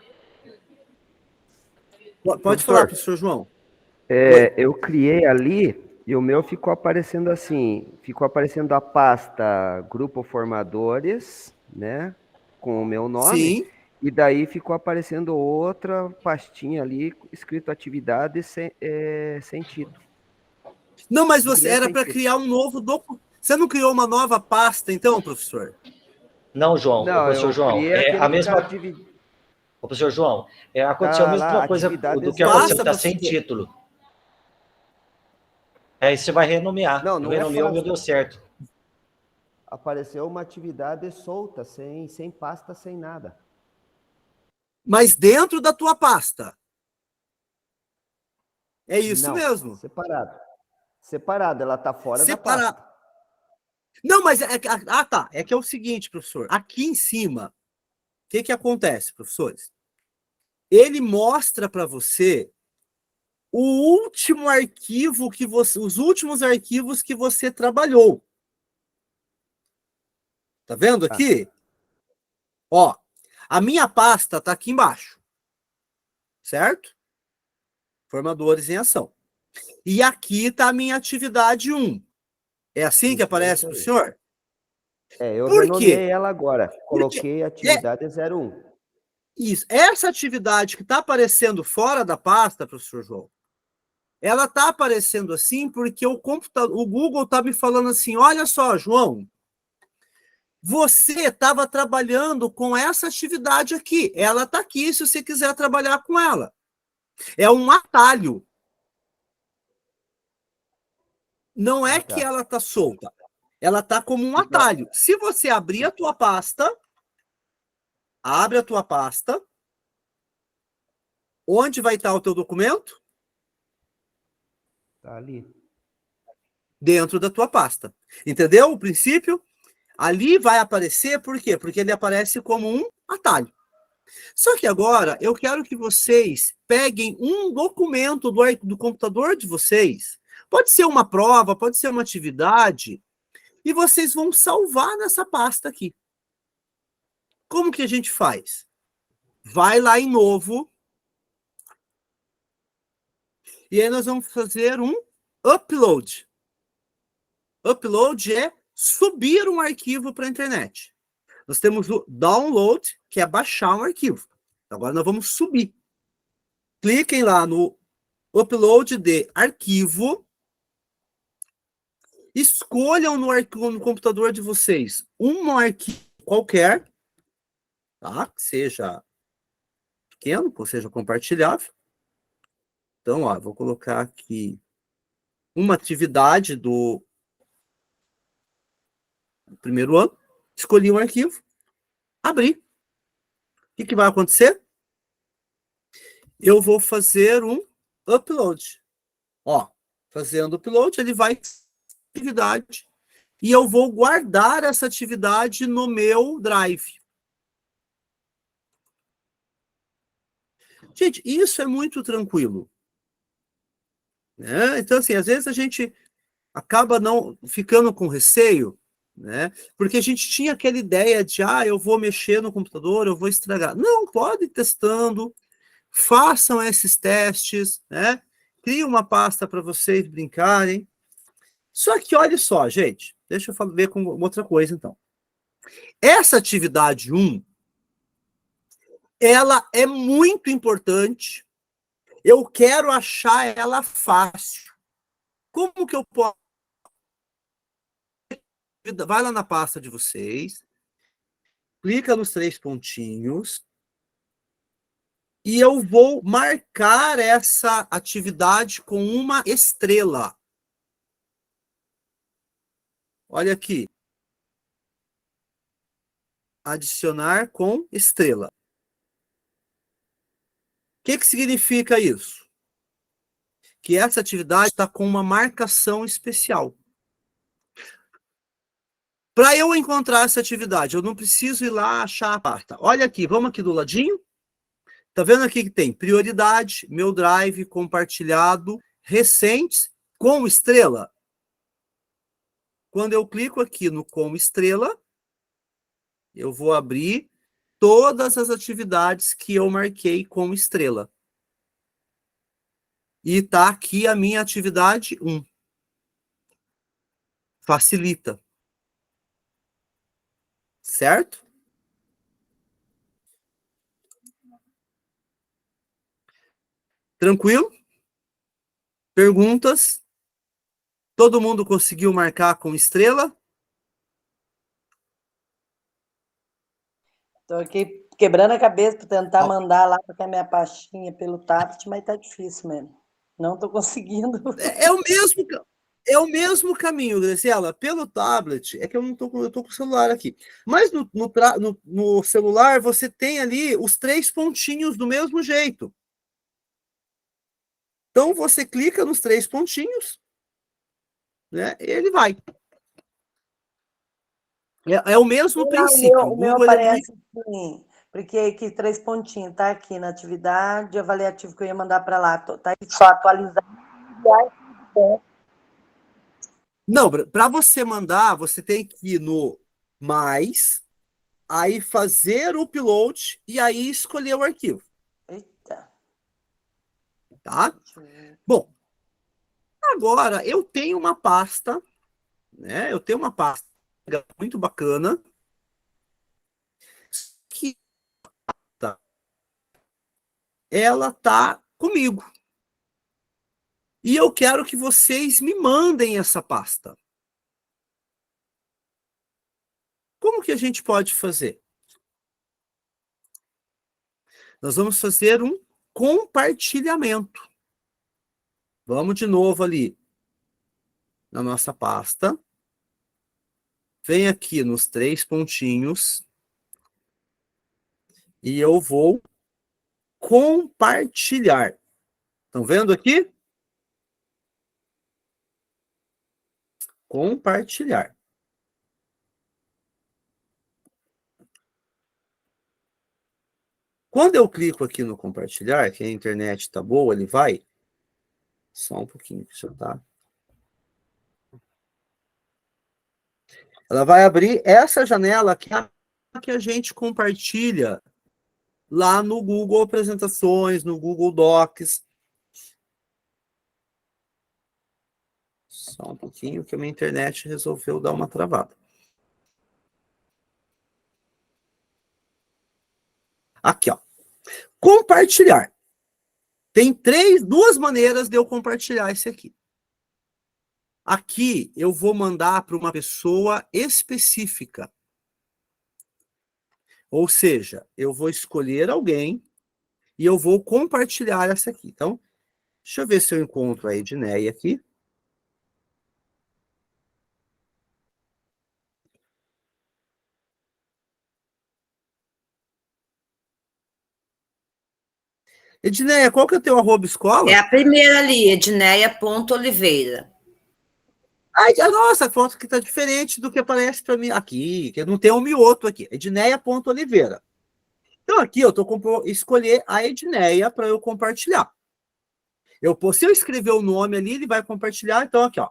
Pode falar, professor João. Eu criei ali e o meu ficou aparecendo assim. Ficou aparecendo a pasta Grupo Formadores, né? Com o meu nome. Sim. E daí ficou aparecendo outra pastinha ali, escrito atividade sem título. Não, mas você era para criar um novo documento. Você não criou uma nova pasta, então, professor? Não, João. Não, professor João, a mesma... Ô, professor João, aconteceu a mesma coisa do que aconteceu, está sem título. Aí você vai renomear. Não renomeou, meu deu certo. Apareceu uma atividade solta, sem pasta, sem nada. Mas dentro da tua pasta. É isso mesmo. Separado, ela está fora da pasta. Não, mas tá. É que é o seguinte, professor. Aqui em cima, o que acontece, professores? Ele mostra para você os últimos arquivos que você trabalhou. Tá vendo aqui? Ó, a minha pasta está aqui embaixo, certo? Formadores em ação. E aqui está a minha atividade 1. É assim que aparece para o senhor? Eu Por renomeei quê? ela agora. Porque Coloquei atividade 01. isso, essa atividade que está aparecendo fora da pasta, professor João, ela está aparecendo assim porque o Google está me falando assim, olha só, João, você estava trabalhando com essa atividade aqui, ela está aqui se você quiser trabalhar com ela. É um atalho. Não é que ela está solta, ela está como um atalho. Se você abrir a tua pasta, abre a tua pasta, onde vai estar o teu documento? Tá ali. Dentro da tua pasta. Entendeu o princípio? Ali vai aparecer, por quê? Porque ele aparece como um atalho. Só que agora eu quero que vocês peguem um documento do computador de vocês. Pode ser uma prova, pode ser uma atividade, e vocês vão salvar nessa pasta aqui. Como que a gente faz? Vai lá em novo, e aí nós vamos fazer um upload. Upload é subir um arquivo para a internet. Nós temos o download, que é baixar um arquivo. Agora nós vamos subir. Cliquem lá no upload de arquivo. Escolham no computador de vocês um arquivo qualquer, tá? Que seja pequeno, que seja compartilhável. Então, ó, vou colocar aqui uma atividade do primeiro ano. Escolhi um arquivo. Abri. O que vai acontecer? Eu vou fazer um upload. Ó, fazendo upload, ele vai atividade e eu vou guardar essa atividade no meu Drive. Gente, isso é muito tranquilo. Né? Então, assim, às vezes a gente acaba não ficando com receio, né? Porque a gente tinha aquela ideia de, eu vou mexer no computador, eu vou estragar. Não, pode ir testando, façam esses testes, né? Crie uma pasta para vocês brincarem. Só que, olha só, gente, deixa eu ver com outra coisa, então. Essa atividade 1, ela é muito importante. Eu quero achar ela fácil. Como que eu posso? Vai lá na pasta de vocês, clica nos 3 pontinhos, e eu vou marcar essa atividade com uma estrela. Olha aqui. Adicionar com estrela. O que significa isso? Que essa atividade está com uma marcação especial. Para eu encontrar essa atividade, eu não preciso ir lá achar a pasta. Olha aqui, vamos aqui do ladinho. Tá vendo aqui que tem prioridade, meu Drive, compartilhado, recentes, com estrela? Quando eu clico aqui no com estrela, eu vou abrir todas as atividades que eu marquei com estrela. E tá aqui a minha atividade 1. Facilita. Certo? Tranquilo? Perguntas? Todo mundo conseguiu marcar com estrela? Estou aqui quebrando a cabeça para tentar mandar lá para a minha pastinha pelo tablet, mas tá difícil mesmo. Não estou conseguindo. É o mesmo caminho, Graciela. Pelo tablet, é que eu não tô eu tô com o celular aqui. Mas no celular, você tem ali os 3 pontinhos do mesmo jeito. Então, você clica nos 3 pontinhos, né? E ele vai. É o mesmo princípio. O meu aparece assim, porque aqui 3 pontinhos, tá aqui na atividade avaliativa que eu ia mandar para lá. Tá aí só atualizar. Não, para você mandar, você tem que ir no mais, aí fazer o upload e aí escolher o arquivo. Eita. Tá? Bom, agora eu tenho uma pasta, né? Eu tenho uma pasta muito bacana que ela tá comigo. E eu quero que vocês me mandem essa pasta. Como que a gente pode fazer? Nós vamos fazer um compartilhamento. Vamos de novo ali na nossa pasta. Vem aqui nos 3 pontinhos. E eu vou compartilhar. Estão vendo aqui? Compartilhar. Quando eu clico aqui no compartilhar, que a internet está boa, ele vai. Só um pouquinho, deixa eu tá. Ela vai abrir essa janela que é a que a gente compartilha lá no Google Apresentações, no Google Docs. Só um pouquinho que a minha internet resolveu dar uma travada. Aqui, ó. Compartilhar. Tem duas maneiras de eu compartilhar esse aqui. Aqui eu vou mandar para uma pessoa específica. Ou seja, eu vou escolher alguém e eu vou compartilhar essa aqui. Então, deixa eu ver se eu encontro a Edneia aqui. Edneia, qual que é o teu @escola? É a primeira ali, edneia.oliveira. Ai, nossa, a foto aqui tá diferente do que aparece para mim aqui, que não tem um mioto aqui. Edneia.oliveira. Então aqui eu tô escolher a Edneia para eu compartilhar. Se eu escrever o nome ali, ele vai compartilhar. Então aqui, ó.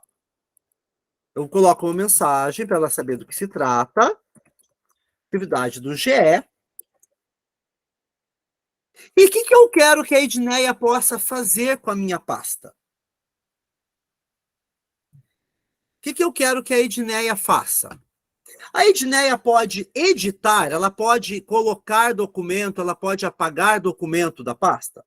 Eu coloco uma mensagem para ela saber do que se trata. Atividade do GE. E o que eu quero que a Edneia possa fazer com a minha pasta? O que eu quero que a Edneia faça? A Edneia pode editar, ela pode colocar documento, ela pode apagar documento da pasta.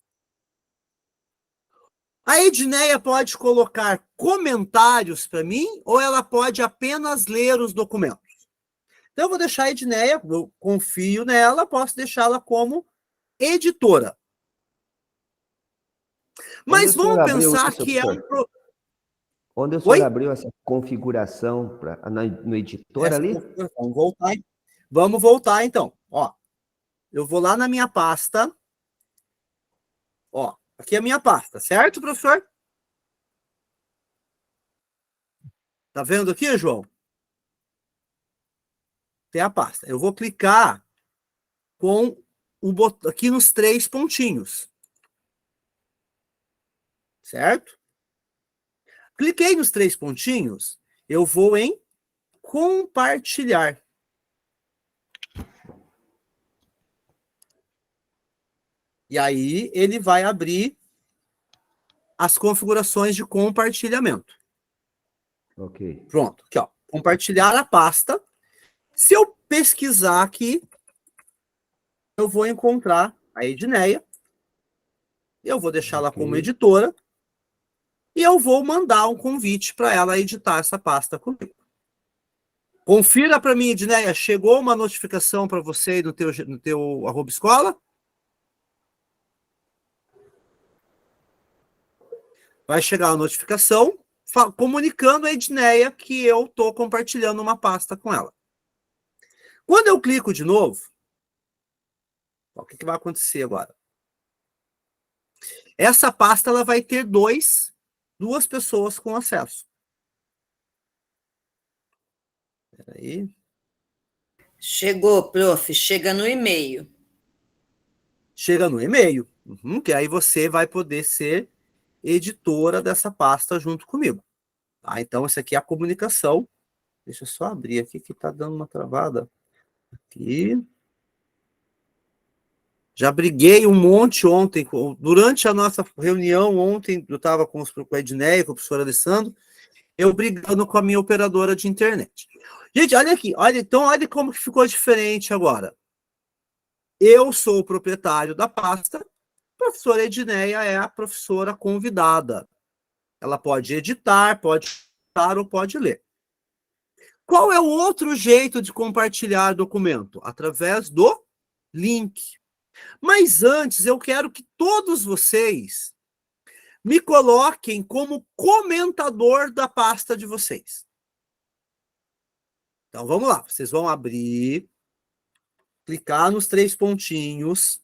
A Edneia pode colocar comentários para mim ou ela pode apenas ler os documentos? Então eu vou deixar a Edneia, eu confio nela, posso deixá-la como editora. Mas vamos pensar que é um... Onde o senhor abriu essa configuração no editor ali? Vamos voltar, então. Ó, eu vou lá na minha pasta. Ó, aqui é a minha pasta, certo, professor? Tá vendo aqui, João? Tem a pasta. Eu vou clicar com o botão aqui nos 3 pontinhos. Certo? Cliquei nos 3 pontinhos, eu vou em compartilhar. E aí ele vai abrir as configurações de compartilhamento. Ok. Pronto, aqui, ó. Compartilhar a pasta. Se eu pesquisar aqui, eu vou encontrar a Edneia. Eu vou deixá-la como editora. E eu vou mandar um convite para ela editar essa pasta comigo. Confira para mim, Edneia, chegou uma notificação para você no teu @escola? Vai chegar a notificação comunicando a Edneia que eu estou compartilhando uma pasta com ela. Quando eu clico de novo, ó, o que vai acontecer agora? Essa pasta ela vai ter duas pessoas com acesso. Espera aí. Chegou, prof. Chega no e-mail. Chega no e-mail. Que aí você vai poder ser editora dessa pasta junto comigo. Tá? Então, essa aqui é a comunicação. Deixa eu só abrir aqui que está dando uma travada. Aqui. Já briguei um monte ontem. Durante a nossa reunião ontem, eu estava com a Edneia, com o professor Alessandro, eu brigando com a minha operadora de internet. Gente, olha aqui. Então, olha como que ficou diferente agora. Eu sou o proprietário da pasta, a professora Edneia é a professora convidada. Ela pode editar, pode editar ou pode ler. Qual é o outro jeito de compartilhar documento? Através do link. Mas antes, eu quero que todos vocês me coloquem como comentador da pasta de vocês. Então, vamos lá. Vocês vão abrir, clicar nos 3 pontinhos.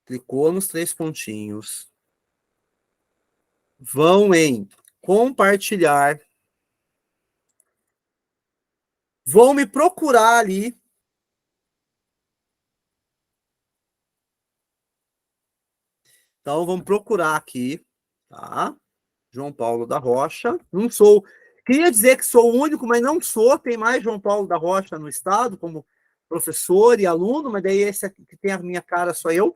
Clicou nos 3 pontinhos. Vão em compartilhar. Vão me procurar ali. Então, vamos procurar aqui, tá? João Paulo da Rocha. Não sou... Queria dizer que sou o único, mas não sou. Tem mais João Paulo da Rocha no estado, como professor e aluno, mas daí esse aqui que tem a minha cara sou eu.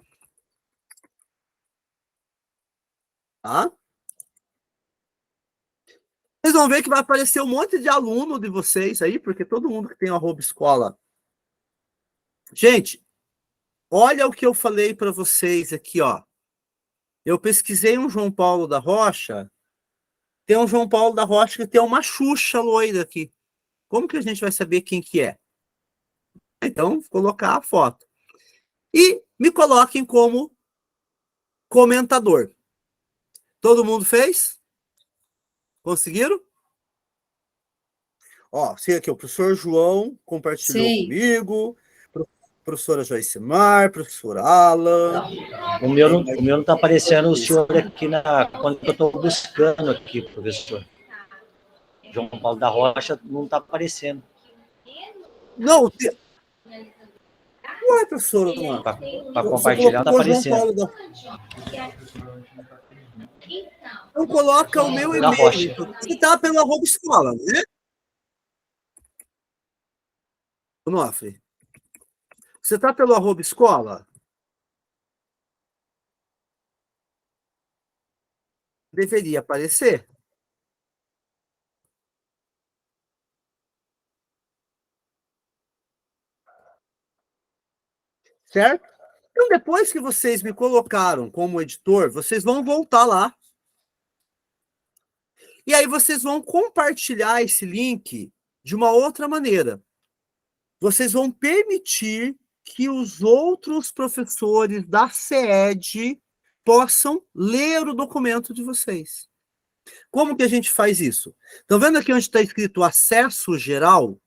Tá? Vocês vão ver que vai aparecer um monte de aluno de vocês aí, porque todo mundo que tem o @escola. Gente, olha o que eu falei para vocês aqui, ó. Eu pesquisei um João Paulo da Rocha. Tem um João Paulo da Rocha que tem uma Xuxa loira aqui. Como que a gente vai saber quem que é? Então, vou colocar a foto. E me coloquem como comentador. Todo mundo fez? Conseguiram? Ó, sei aqui, o professor João compartilhou comigo, professora Joyce Mar, professor Alan. O meu não está aparecendo o senhor aqui quando eu estou buscando aqui, professor. João Paulo da Rocha não está aparecendo. Não, ué, professor, para compartilhar não está aparecendo. Então coloca o meu e-mail. Você está pelo @escola, né? Onofre. Você está pelo @escola? Deveria aparecer. Certo? Então, depois que vocês me colocaram como editor, vocês vão voltar lá. E aí vocês vão compartilhar esse link de uma outra maneira. Vocês vão permitir que os outros professores da SEED possam ler o documento de vocês. Como que a gente faz isso? Estão vendo aqui onde está escrito acesso geral?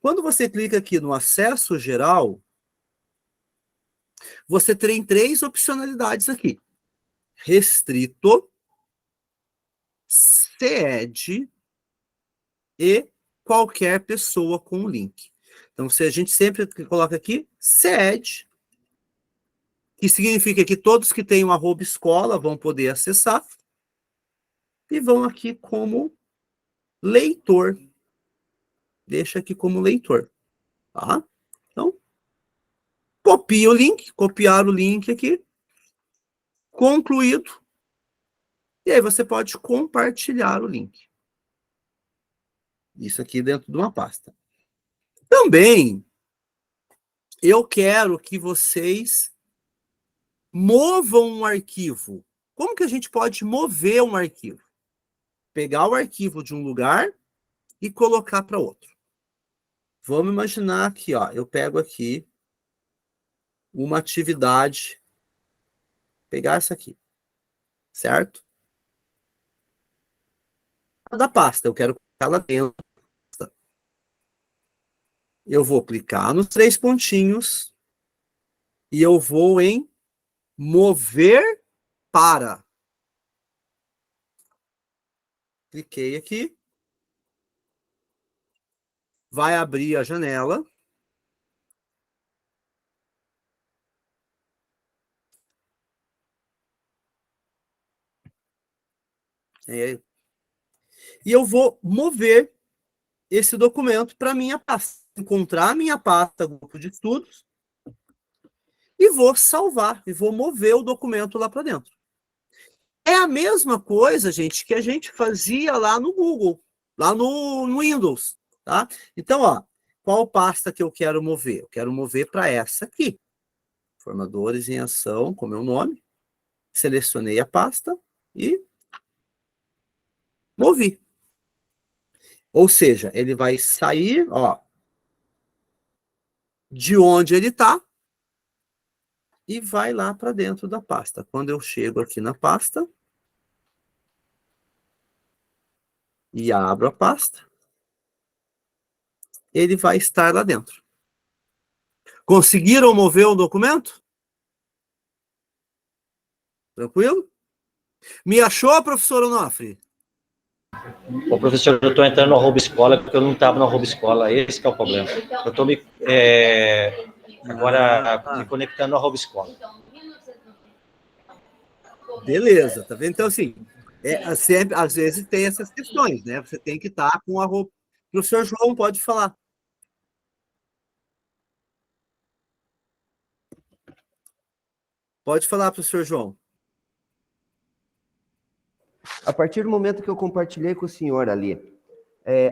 Quando você clica aqui no acesso geral, você tem 3 opcionalidades aqui. Restrito, SEED e qualquer pessoa com o link. Então, se a gente sempre coloca aqui, SEED, que significa que todos que têm um @escola vão poder acessar, e vão aqui como leitor. Deixa aqui como leitor. Tá? Então, copia o link, copiar o link aqui, concluído, e aí você pode compartilhar o link. Isso aqui dentro de uma pasta. Também, eu quero que vocês movam um arquivo. Como que a gente pode mover um arquivo? Pegar o arquivo de um lugar e colocar para outro. Vamos imaginar aqui, ó, eu pego aqui uma atividade, pegar essa aqui, certo? Da pasta, eu quero colocar ela dentro. Eu vou clicar nos 3 pontinhos e eu vou em mover para. Cliquei aqui. Vai abrir a janela. E eu vou mover esse documento para minha pasta, encontrar a minha pasta, grupo de estudos, e vou salvar, e vou mover o documento lá para dentro. É a mesma coisa, gente, que a gente fazia lá no Google, lá no Windows, tá? Então, ó, qual pasta que eu quero mover? Eu quero mover para essa aqui. Formadores em ação, com meu nome. Selecionei a pasta e movi. Ou seja, ele vai sair, ó, de onde ele está e vai lá para dentro da pasta. Quando eu chego aqui na pasta e abro a pasta, ele vai estar lá dentro. Conseguiram mover o documento? Tranquilo? Me achou, professor Onofre? Ô, professor, eu estou entrando no arroba escola porque eu não estava no arroba escola, esse que é o problema. Eu estou agora me conectando no arroba escola. Beleza, tá vendo? Então, assim, sempre, às vezes tem essas questões, né? Você tem que estar com a roupa. O professor João pode falar. Pode falar, professor João. A partir do momento que eu compartilhei com o senhor ali,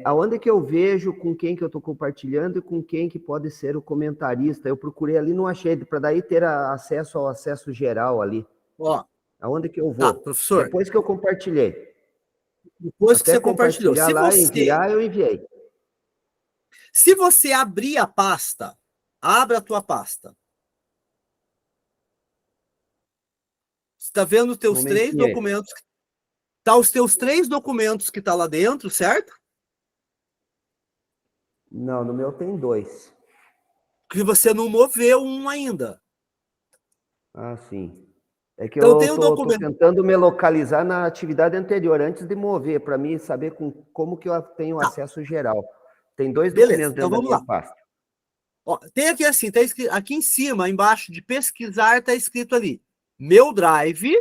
aonde que eu vejo com quem que eu estou compartilhando e com quem que pode ser o comentarista? Eu procurei ali, não achei, para daí ter acesso ao acesso geral ali. Ó, aonde que eu vou? Tá, professor. Depois que eu compartilhei. Depois que você compartilhou. Se lá, você enviar, eu enviei. Se você abrir a pasta, abre a tua pasta. Você está vendo os teus três documentos? Tá os teus 3 documentos que tá lá dentro, certo? Não, no meu tem 2. Que você não moveu um ainda. Ah, sim. É que então, eu tô tentando me localizar na atividade anterior, antes de mover, para mim saber como que eu tenho acesso geral. Tem 2 documentos dentro da minha pasta. Ó, tem aqui assim, tá escrito, aqui em cima, embaixo de pesquisar, tá escrito ali, meu Drive.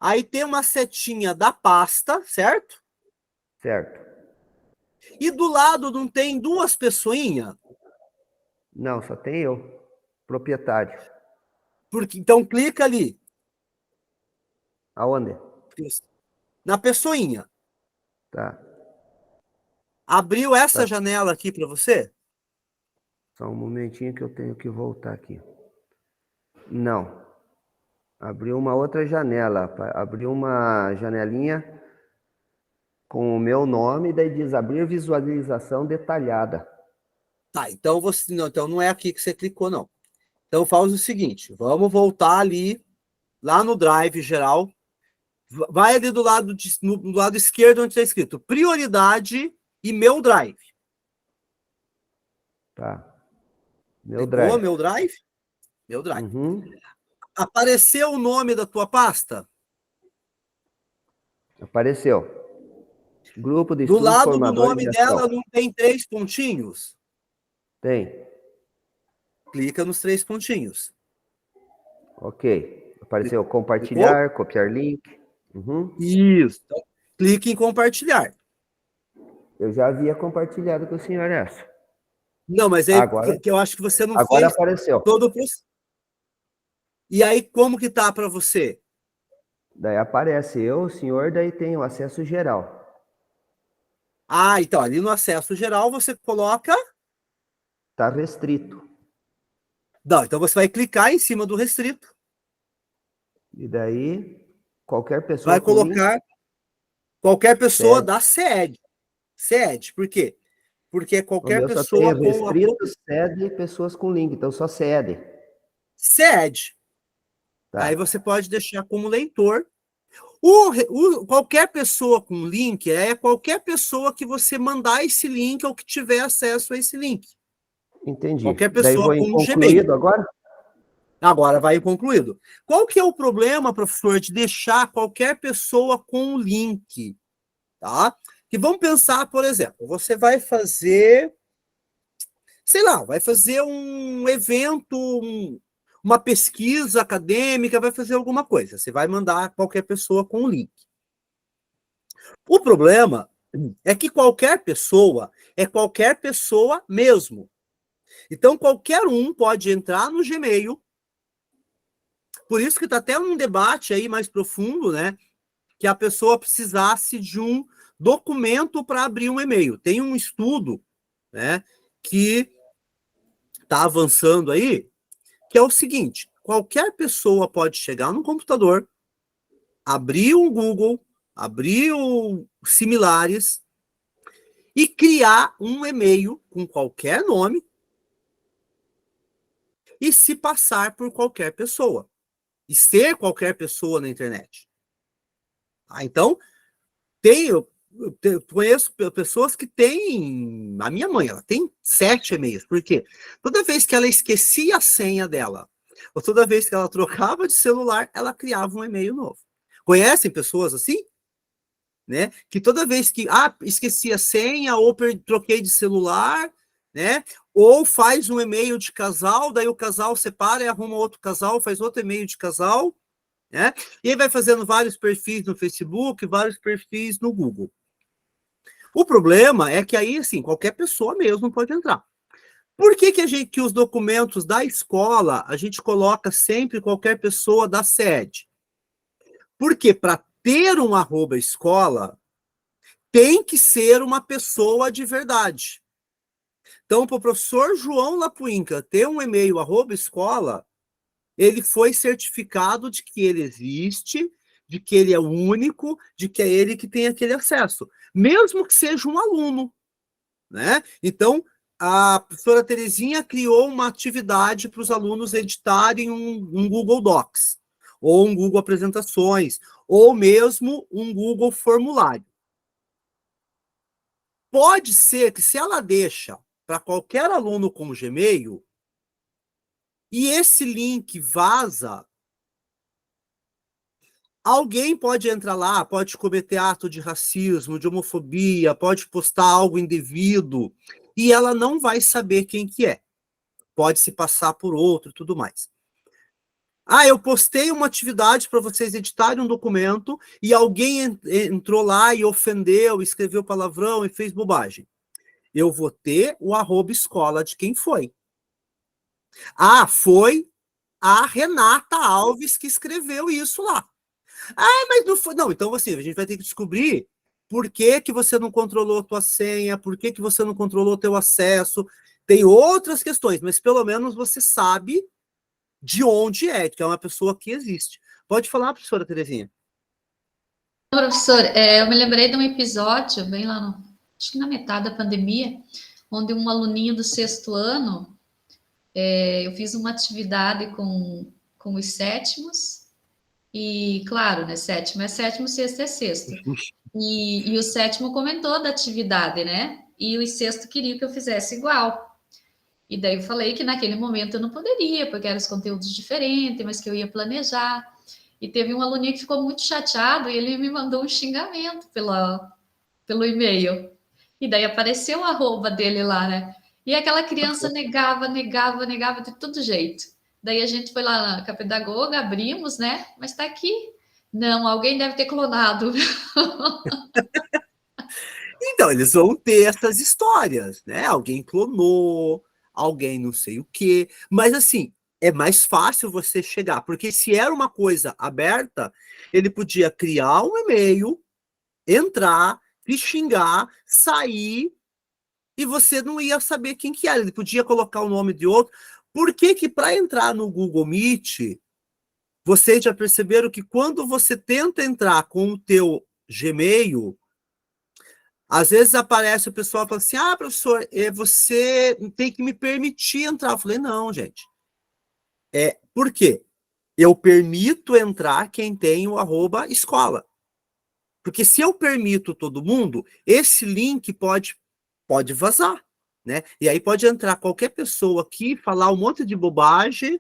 Aí tem uma setinha da pasta, certo? Certo. E do lado não tem 2 pessoinhas? Não, só tem eu, proprietário. Então clica ali. Aonde? Na pessoinha. Tá. Abriu essa janela aqui para você? Só um momentinho que eu tenho que voltar aqui. Não. Abriu uma outra janela. Abriu uma janelinha com o meu nome, daí diz abrir visualização detalhada. Tá, então então não é aqui que você clicou, não. Então faz o seguinte, vamos voltar ali, lá no Drive geral, vai ali do lado, do lado esquerdo onde está escrito prioridade e meu Drive. Tá. Meu Drive. Meu Drive? Meu Drive. Uhum. Apareceu o nome da tua pasta? Apareceu. Grupo de do estudos lado do formadores nome dela não tem 3 pontinhos? Tem. Clica nos 3 pontinhos. Ok. Apareceu compartilhar, copiar link. Uhum. Isso. Então, clique em compartilhar. Eu já havia compartilhado com o senhor essa. Não, mas é agora, que eu acho que você não agora fez apareceu. todo o processo. E aí, como que tá para você? Daí aparece eu, o senhor, daí tem o acesso geral. Ah, então, ali no acesso geral você coloca... Tá restrito. Não, então você vai clicar em cima do restrito. E daí, qualquer pessoa... Vai colocar qualquer pessoa CED. da SED. SED, por quê? Porque qualquer pessoa só tem restrito, SED e pessoas com link, então só SED. SED. Tá. Aí você pode deixar como leitor. Qualquer pessoa com link é qualquer pessoa que você mandar esse link ou que tiver acesso a esse link. Entendi. Qualquer pessoa daí com concluído Gmail. agora? Agora vai concluído. Qual que é o problema, professor, de deixar qualquer pessoa com link? Tá? Que vamos pensar, por exemplo, você vai fazer, sei lá, vai fazer um evento, uma pesquisa acadêmica, vai fazer alguma coisa. Você vai mandar qualquer pessoa com o link. O problema é que qualquer pessoa é qualquer pessoa mesmo. Então, qualquer um pode entrar no Gmail. Por isso que está até um debate aí mais profundo, né? Que a pessoa precisasse de um documento para abrir um e-mail. Tem um estudo, né, que está avançando aí, que é o seguinte: qualquer pessoa pode chegar no computador, abrir o Google, abrir o Similares e criar um e-mail com qualquer nome e se passar por qualquer pessoa. E ser qualquer pessoa na internet. Então, eu conheço pessoas que têm... A minha mãe, ela tem 7 e-mails. Por quê? Toda vez que ela esquecia a senha dela, ou toda vez que ela trocava de celular, ela criava um e-mail novo. Conhecem pessoas assim? Né? Que toda vez que esqueci a senha, ou troquei de celular, né? Ou faz um e-mail de casal, daí o casal separa e arruma outro casal, faz outro e-mail de casal, né? E aí vai fazendo vários perfis no Facebook, vários perfis no Google. O problema é que aí, assim, qualquer pessoa mesmo pode entrar. Por que que os documentos da escola, a gente coloca sempre qualquer pessoa da sede? Porque para ter um @escola, tem que ser uma pessoa de verdade. Então, para o professor João Lapuinca ter um e-mail @escola, ele foi certificado de que ele existe, de que ele é único, de que é ele que tem aquele acesso, mesmo que seja um aluno, né? Então, a professora Terezinha criou uma atividade para os alunos editarem um Google Docs, ou um Google Apresentações, ou mesmo um Google Formulário. Pode ser que, se ela deixa para qualquer aluno com o Gmail, e esse link vaza, alguém pode entrar lá, pode cometer ato de racismo, de homofobia, pode postar algo indevido, e ela não vai saber quem que é. Pode se passar por outro e tudo mais. Eu postei uma atividade para vocês editarem um documento e alguém entrou lá e ofendeu, escreveu palavrão e fez bobagem. Eu vou ter o @escola de quem foi. Foi a Renata Alves que escreveu isso lá. Mas não foi. Não, então assim, a gente vai ter que descobrir por que que você não controlou a tua senha, por que que você não controlou o teu acesso. Tem outras questões, mas pelo menos você sabe de onde é, que é uma pessoa que existe. Pode falar, professora Terezinha. Professor, eu me lembrei de um episódio, bem lá acho que na metade da pandemia, onde um aluninho do 6º ano, eu fiz uma atividade com os sétimos, e claro, né, sétimo é sétimo, sexto é sexto. E o sétimo comentou da atividade, né? E o sexto queria que eu fizesse igual. E daí eu falei que naquele momento eu não poderia, porque eram os conteúdos diferentes, mas que eu ia planejar. E teve um aluninho que ficou muito chateado e ele me mandou um xingamento pelo e-mail. E daí apareceu o @ dele lá, né? E aquela criança negava de todo jeito. Daí a gente foi lá com a pedagoga, abrimos, né? Mas tá aqui. Não, alguém deve ter clonado. Então, eles vão ter essas histórias, né? Alguém clonou, alguém não sei o quê. Mas, assim, é mais fácil você chegar. Porque se era uma coisa aberta, ele podia criar um e-mail, entrar, te xingar, sair, e você não ia saber quem que era. Ele podia colocar o nome de outro. Por que que para entrar no Google Meet, vocês já perceberam que quando você tenta entrar com o teu Gmail, às vezes aparece o pessoal e fala assim, professor, você tem que me permitir entrar. Eu falei, não, gente. Por quê? Eu permito entrar quem tem o @escola. Porque se eu permito todo mundo, esse link pode vazar, né? E aí pode entrar qualquer pessoa aqui, falar um monte de bobagem,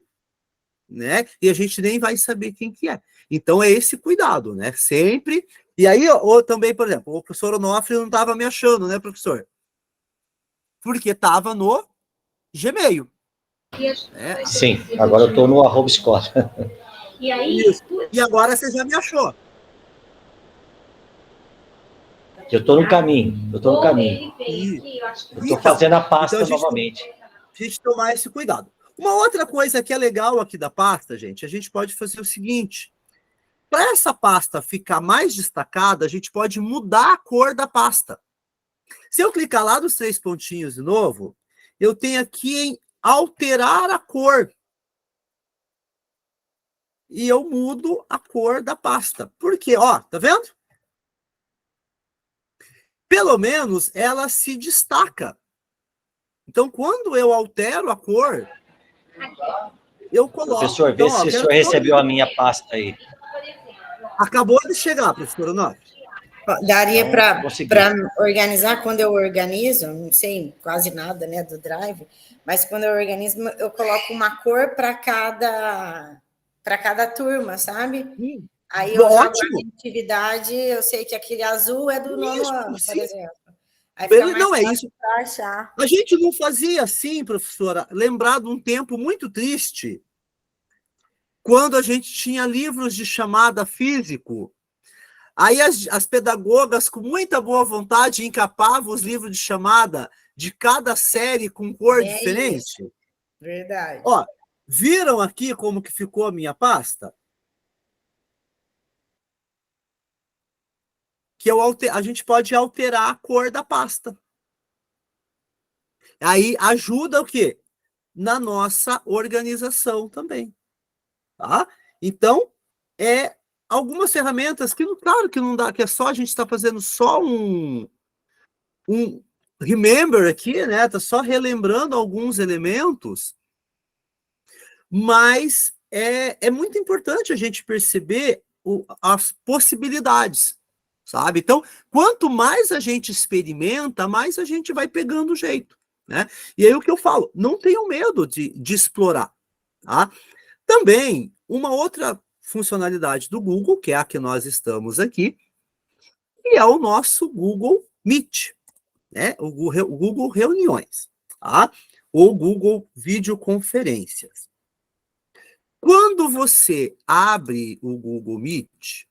né? E a gente nem vai saber quem que é. Então é esse cuidado, né? Sempre. E aí, ou também, por exemplo, o professor Onofre não estava me achando, né, professor? Porque estava no Gmail. Sim, agora eu estou no @escola. E agora você já me achou. Eu estou no caminho, eu estou no caminho. Eu estou fazendo a pasta novamente. A gente tomar esse cuidado. Uma outra coisa que é legal aqui da pasta, gente, a gente pode fazer o seguinte. Para essa pasta ficar mais destacada, a gente pode mudar a cor da pasta. Se eu clicar lá nos 3 pontinhos de novo, eu tenho aqui em alterar a cor. E eu mudo a cor da pasta. Por quê? Ó, tá vendo? Pelo menos ela se destaca. Então, quando eu altero a cor, eu coloco. Professor, vê se o senhor recebeu a minha pasta aí. Acabou de chegar, professora Nova. Daria para organizar, quando eu organizo, não sei quase nada, né, do Drive, mas quando eu organizo, eu coloco uma cor para cada turma, sabe? Aí eu jogo a atividade, eu sei que aquele azul é do nono ano, por exemplo. Aí fica mais não é fácil isso. pra achar. A gente não fazia assim, professora, lembrado um tempo muito triste, quando a gente tinha livros de chamada físico. Aí as pedagogas, com muita boa vontade, encapavam os livros de chamada de cada série com cor diferente. Isso. Verdade. Ó, viram aqui como que ficou a minha pasta? Que a gente pode alterar a cor da pasta. Aí ajuda o quê? Na nossa organização também. Tá? Então, algumas ferramentas que, claro que não dá, que é só a gente está fazendo só um remember aqui, né? Está só relembrando alguns elementos, mas é muito importante a gente perceber as possibilidades, sabe? Então, quanto mais a gente experimenta, mais a gente vai pegando o jeito, né? E aí o que eu falo, não tenham medo de explorar, tá? Também, uma outra funcionalidade do Google, que é a que nós estamos aqui, que é o nosso Google Meet, né? O Google Reuniões, tá? Ou Google Videoconferências. Quando você abre o Google Meet,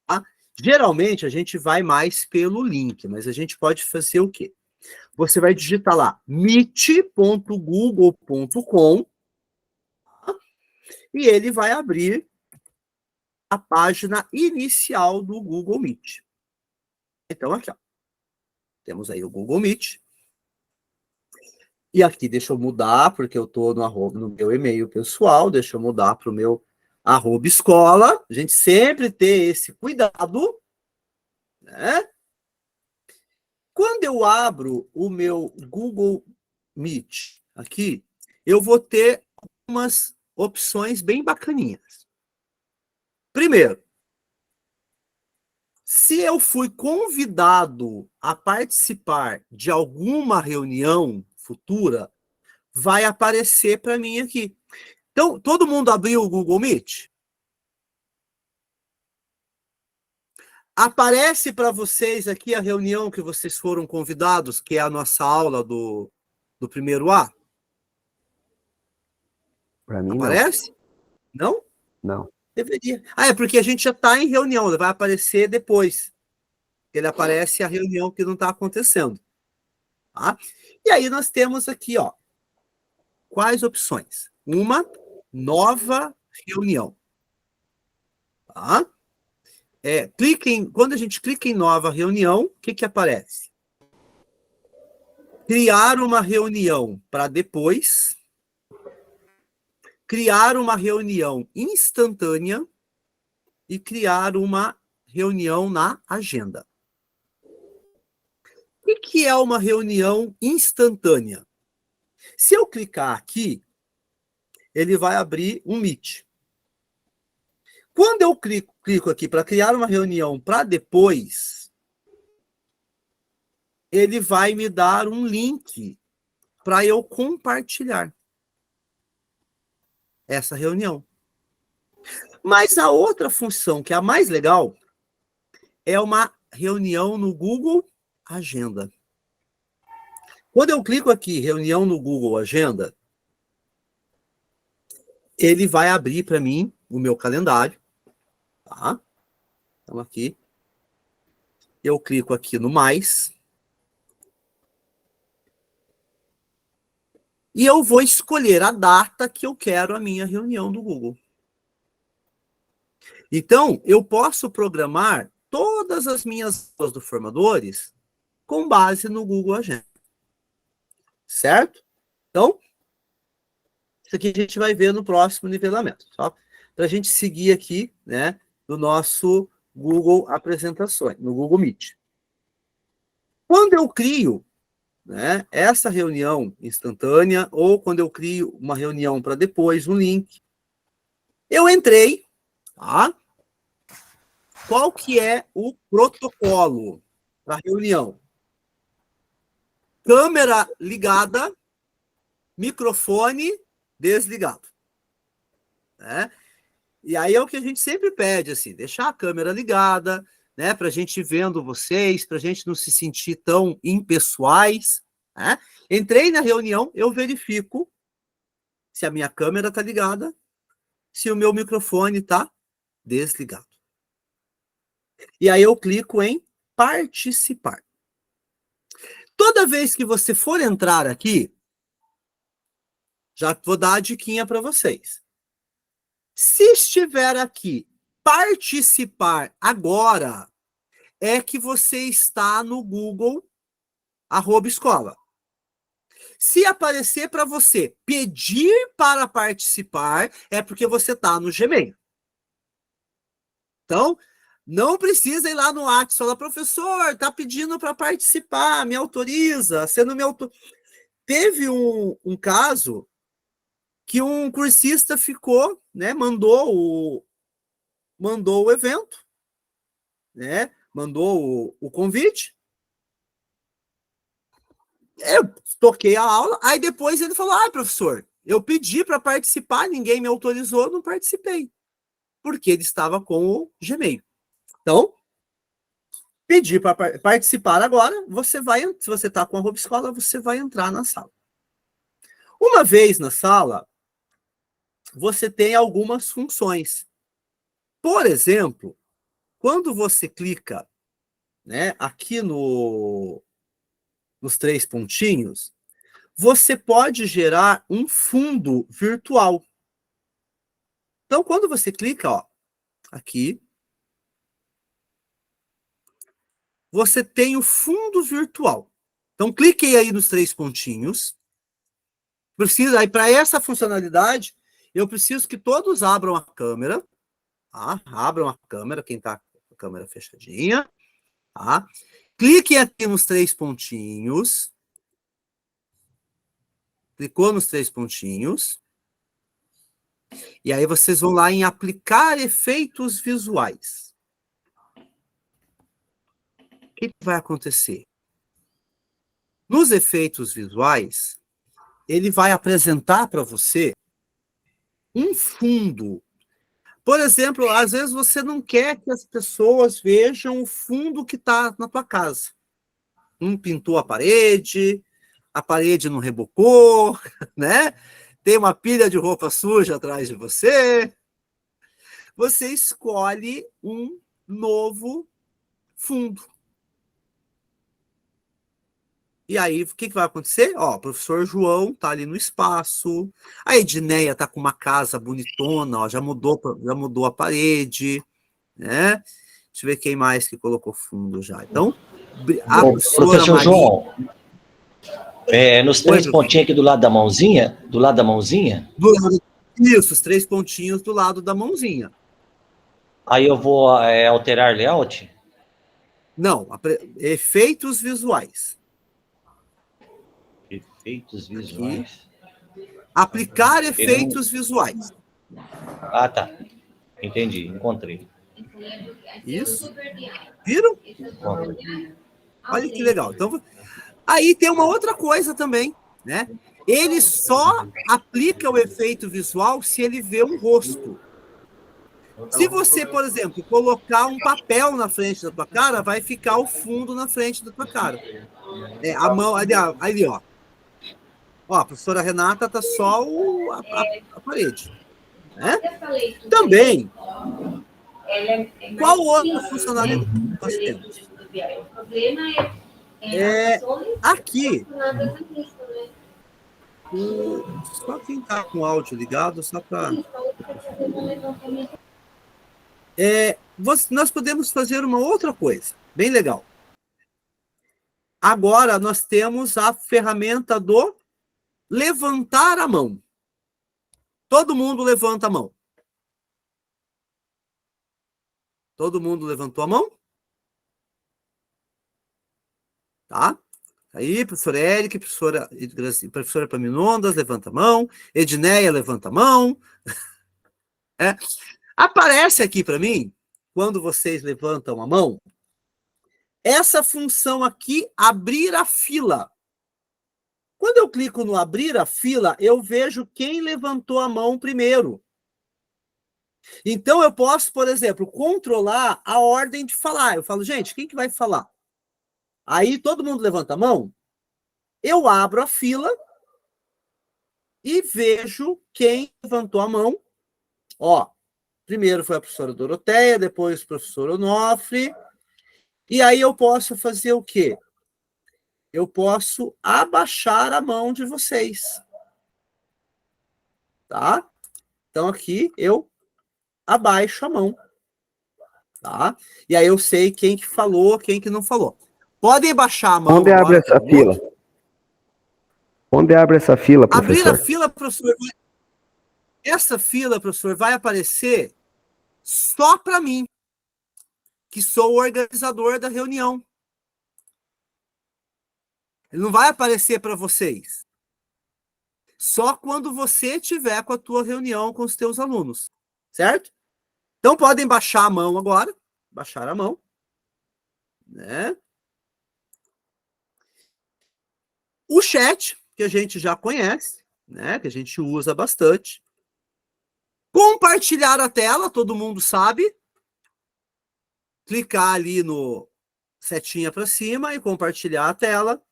tá? Geralmente a gente vai mais pelo link, mas a gente pode fazer o quê? Você vai digitar lá meet.google.com e ele vai abrir a página inicial do Google Meet. Então, aqui, ó, temos aí o Google Meet. E aqui, deixa eu mudar, porque eu estou no meu e-mail pessoal, deixa eu mudar para o meu @escola. A gente sempre ter esse cuidado, né? Quando eu abro o meu Google Meet aqui, eu vou ter algumas opções bem bacaninhas. Primeiro, se eu fui convidado a participar de alguma reunião futura, vai aparecer para mim aqui. Então, todo mundo abriu o Google Meet? Aparece para vocês aqui a reunião que vocês foram convidados, que é a nossa aula do primeiro A? Para mim, aparece? Não? Não. Deveria. É porque a gente já está em reunião, ele vai aparecer depois. Ele aparece a reunião que não está acontecendo. Tá? E aí nós temos aqui, ó, quais opções? Uma nova reunião. Tá? Quando a gente clica em nova reunião, o que aparece? Criar uma reunião para depois, criar uma reunião instantânea e criar uma reunião na agenda. O que é uma reunião instantânea? Se eu clicar aqui, ele vai abrir um Meet. Quando eu clico aqui para criar uma reunião para depois, ele vai me dar um link para eu compartilhar essa reunião. Mas a outra função, que é a mais legal, é uma reunião no Google Agenda. Quando eu clico aqui, reunião no Google Agenda, ele vai abrir para mim o meu calendário. Tá? Então, aqui. eu clico aqui no mais. E eu vou escolher a data que eu quero a minha reunião do Google. Então, eu posso programar todas as minhas aulas do Formadores com base no Google Agenda. Certo? Então, isso aqui a gente vai ver no próximo nivelamento. Só para a gente seguir aqui, né, no nosso Google Apresentações, no Google Meet. Quando eu crio, né, essa reunião instantânea, ou quando eu crio uma reunião para depois, um link, eu entrei, tá? Qual que é o protocolo da reunião? Câmera ligada, microfone desligado. Né? E aí é o que a gente sempre pede, assim, deixar a câmera ligada, né, para a gente ir vendo vocês, para a gente não se sentir tão impessoais. Né? Entrei na reunião, eu verifico se a minha câmera está ligada, se o meu microfone está desligado. E aí eu clico em participar. Toda vez que você for entrar aqui, já vou dar a diquinha para vocês. Se estiver aqui, participar agora, é que você está no Google @escola. Se aparecer para você pedir para participar, é porque você está no Gmail. Então, não precisa ir lá no WhatsApp e falar, professor, está pedindo para participar, me autoriza, você não me autoriza. Teve um caso que um cursista ficou, né, mandou o evento, né, mandou o convite, eu toquei a aula, aí depois ele falou, professor, eu pedi para participar, ninguém me autorizou, não participei, porque ele estava com o Gmail. Então, pedir para participar agora, você vai, se você está com a @escola, você vai entrar na sala. Uma vez na sala, você tem algumas funções. Por exemplo, quando você clica, né, aqui nos 3 pontinhos, você pode gerar um fundo virtual. Então, quando você clica, ó, aqui, você tem o fundo virtual. Então, cliquei aí nos 3 pontinhos. Precisa, aí para essa funcionalidade, eu preciso que todos abram a câmera. Tá? Abram a câmera, quem está com a câmera fechadinha. Tá? Cliquem aqui nos 3 pontinhos. Clicou nos 3 pontinhos. E aí vocês vão lá em aplicar efeitos visuais. O que vai acontecer? Nos efeitos visuais, ele vai apresentar para você um fundo. Por exemplo, às vezes você não quer que as pessoas vejam o fundo que está na tua casa. Não pintou a parede não rebocou, né? Tem uma pilha de roupa suja atrás de você. Você escolhe um novo fundo. E aí, o que vai acontecer? Ó, o professor João tá ali no espaço. A Edneia tá com uma casa bonitona, ó, já mudou a parede, né? Deixa eu ver quem mais que colocou fundo já. Então, a professor João, nos 3 pontinhos aqui do lado da mãozinha, Isso, os 3 pontinhos do lado da mãozinha. Aí eu vou alterar layout? Não, efeitos visuais. Efeitos visuais. Aqui. Aplicar efeitos visuais. Ah, tá. Entendi, encontrei. Isso. Viram? Olha que legal. Então, aí tem uma outra coisa também, né? Ele só aplica o efeito visual se ele vê um rosto. Se você, por exemplo, colocar um papel na frente da tua cara, vai ficar o fundo na frente da tua cara. A mão, ali, ó. Ó, a professora Renata tá só a parede. Né? Também, qual outra funcionalidade nós temos? O problema é aqui. Só quem está com o áudio ligado, só para... nós podemos fazer uma outra coisa, bem legal. Agora, nós temos a ferramenta do levantar a mão. Todo mundo levanta a mão. Todo mundo levantou a mão? Tá? Aí, professora Érica, professora Paminondas, levanta a mão. Edneia, levanta a mão. Aparece aqui para mim, quando vocês levantam a mão, essa função aqui, abrir a fila. Quando eu clico no abrir a fila, eu vejo quem levantou a mão primeiro. Então, eu posso, por exemplo, controlar a ordem de falar. Eu falo, gente, quem que vai falar? Aí, todo mundo levanta a mão, eu abro a fila e vejo quem levantou a mão. Ó, primeiro foi a professora Doroteia, depois o professor Onofre. E aí eu posso fazer o quê? Eu posso abaixar a mão de vocês. Tá? Então, aqui eu abaixo a mão. Tá? E aí eu sei quem que falou, quem que não falou. Podem baixar a mão. Onde abre essa fila? Onde abre essa fila, professor? Abrir a fila, professor. Essa fila, professor, vai aparecer só para mim, que sou o organizador da reunião. Ele não vai aparecer para vocês. Só quando você tiver com a tua reunião com os teus alunos. Certo? Então, podem baixar a mão agora. Baixar a mão. Né? O chat, que a gente já conhece, né? Que a gente usa bastante. Compartilhar a tela, todo mundo sabe. Clicar ali no setinha para cima e compartilhar a tela.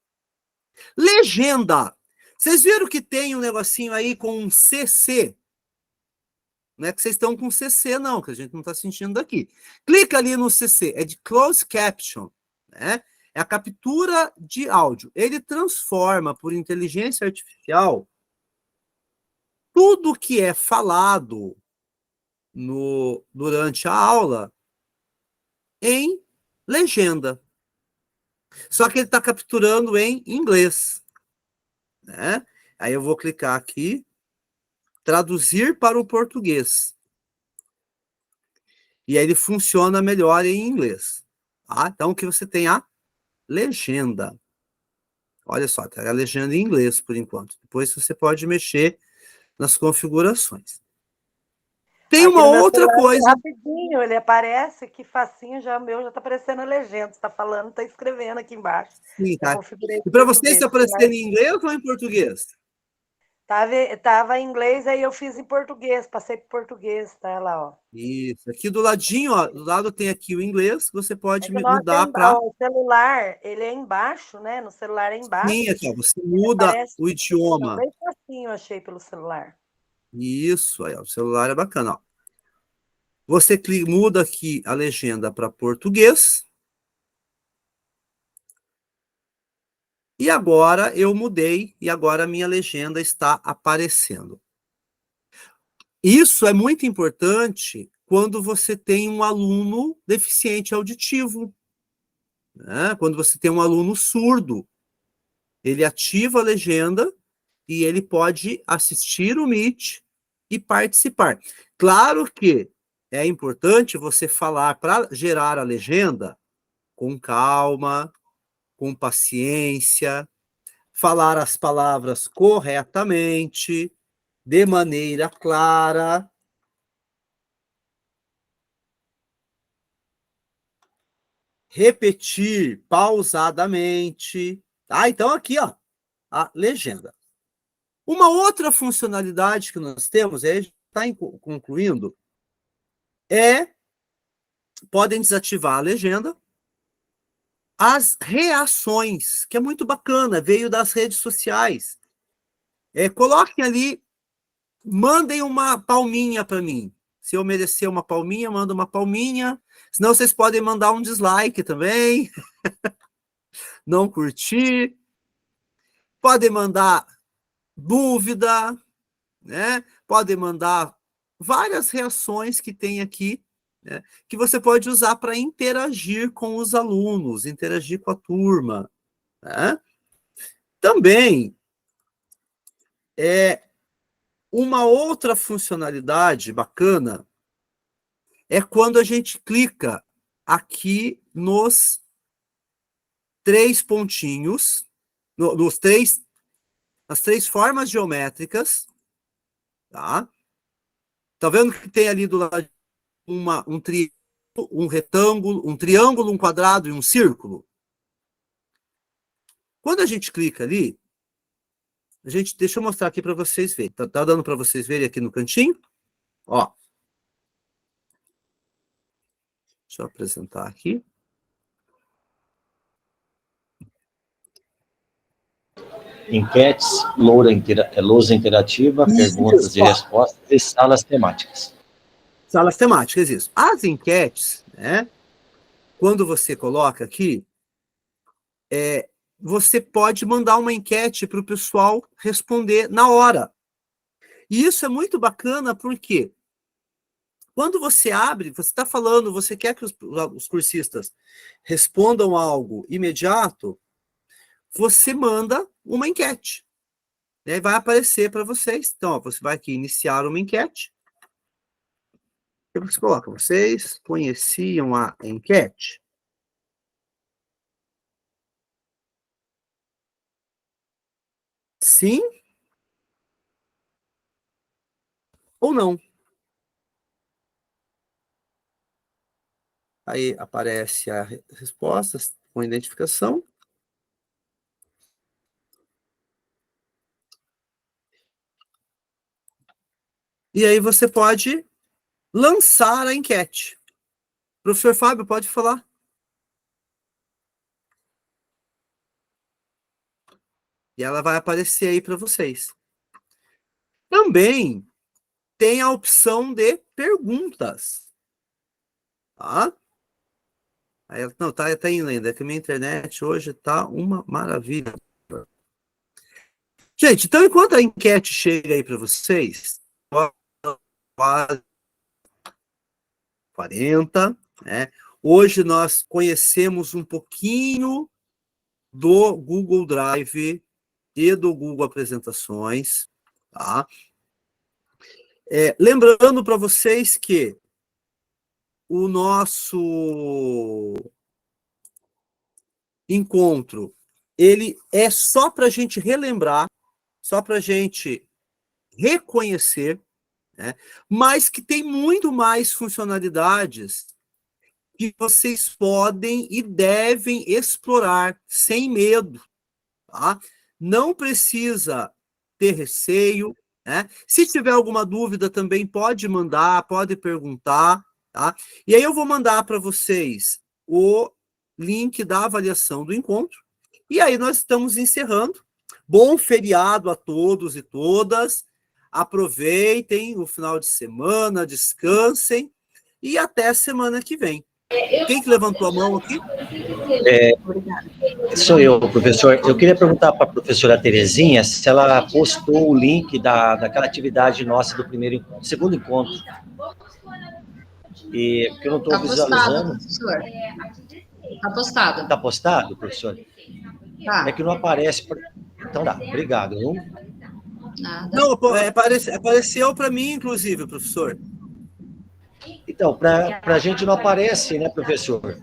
Legenda. Vocês viram que tem um negocinho aí com um CC? Não é que vocês estão com CC, não, que a gente não está sentindo daqui. Clica ali no CC, é de Closed Caption, né? É a captura de áudio. Ele transforma por inteligência artificial tudo que é falado durante a aula em legenda. Só que ele está capturando em inglês. Né? Aí eu vou clicar aqui, traduzir para o português. E aí ele funciona melhor em inglês. Tá? Então, que você tem a legenda. Olha só, tá a legenda em inglês por enquanto. Depois você pode mexer nas configurações. Tem Aqui uma no meu outra celular, coisa. rapidinho, ele aparece, que facinho já, o meu já está aparecendo a legenda. Você está falando, está escrevendo aqui embaixo. Sim, tá. Configurei E para português, vocês está aparecendo em inglês ou em português? Tava em inglês, aí eu fiz em português, passei para português, tá lá, ó. Isso. Aqui do ladinho, ó, do lado tem aqui o inglês, que você pode É que nós mudar tem- para... O celular, ele é embaixo, né? No celular é embaixo. Sim, aqui, ó, você muda Aparece o idioma. bem facinho, eu achei, pelo celular. Isso, aí, ó, o celular é bacana, ó. Você muda aqui a legenda para português. E agora eu mudei, e agora a minha legenda está aparecendo. Isso é muito importante quando você tem um aluno deficiente auditivo, né? Quando você tem um aluno surdo. Ele ativa a legenda e ele pode assistir o Meet e participar. Claro que é importante você falar para gerar a legenda com calma, com paciência, falar as palavras corretamente, de maneira clara. Repetir pausadamente. Tá? Então, aqui, ó, a legenda. Uma outra funcionalidade que nós temos, aí a gente está concluindo, podem desativar a legenda, as reações, que é muito bacana, veio das redes sociais. Coloquem ali, mandem uma palminha para mim. Se eu merecer uma palminha, manda uma palminha. Senão vocês podem mandar um dislike também. não curtir, podem mandar dúvida, né? Podem mandar várias reações que tem aqui, né? Que você pode usar para interagir com os alunos, interagir com a turma, né? Também, uma outra funcionalidade bacana é quando a gente clica aqui nos 3 pontinhos, nas 3 formas geométricas, tá? Tá vendo que tem ali do lado um retângulo, um triângulo, um quadrado e um círculo? Quando a gente clica ali, deixa eu mostrar aqui para vocês verem. Tá dando para vocês verem aqui no cantinho? Ó. Deixa eu apresentar aqui. Enquetes, lousa interativa, perguntas e respostas e salas temáticas. Salas temáticas, isso. As enquetes, né? Quando você coloca aqui, você pode mandar uma enquete para o pessoal responder na hora. E isso é muito bacana porque quando você abre, você está falando, você quer que os cursistas respondam algo imediato, você manda uma enquete. E aí vai aparecer para vocês. Então, ó, você vai aqui iniciar uma enquete. E você coloca, vocês conheciam a enquete? Sim? Ou não? Aí aparece a resposta com identificação. E aí você pode lançar a enquete. Professor Fábio, pode falar. E ela vai aparecer aí para vocês. Também tem a opção de perguntas. Tá? Aí, não, tá indo ainda. É que a minha internet hoje tá uma maravilha. Gente, então enquanto a enquete chega aí para vocês, quase 40, né? Hoje nós conhecemos um pouquinho do Google Drive e do Google Apresentações, tá? Lembrando para vocês que o nosso encontro, ele é só para a gente relembrar, só para a gente reconhecer, né? Mas que tem muito mais funcionalidades que vocês podem e devem explorar sem medo, tá? Não precisa ter receio, né? Se tiver alguma dúvida também pode mandar, pode perguntar, tá? E aí eu vou mandar para vocês o link da avaliação do encontro. E aí nós estamos encerrando. Bom feriado a todos e todas. Aproveitem o final de semana, descansem e até semana que vem. Quem que levantou a mão aqui? Sou eu, professor. Eu queria perguntar para a professora Terezinha se ela postou o link daquela atividade nossa do segundo encontro. Porque eu não estou visualizando. Está postado. Está postado, professor? Tá. É que não aparece. Então tá, obrigado. Nada. Não, apareceu para mim, inclusive, professor. Então, para a gente não aparece, né, professor?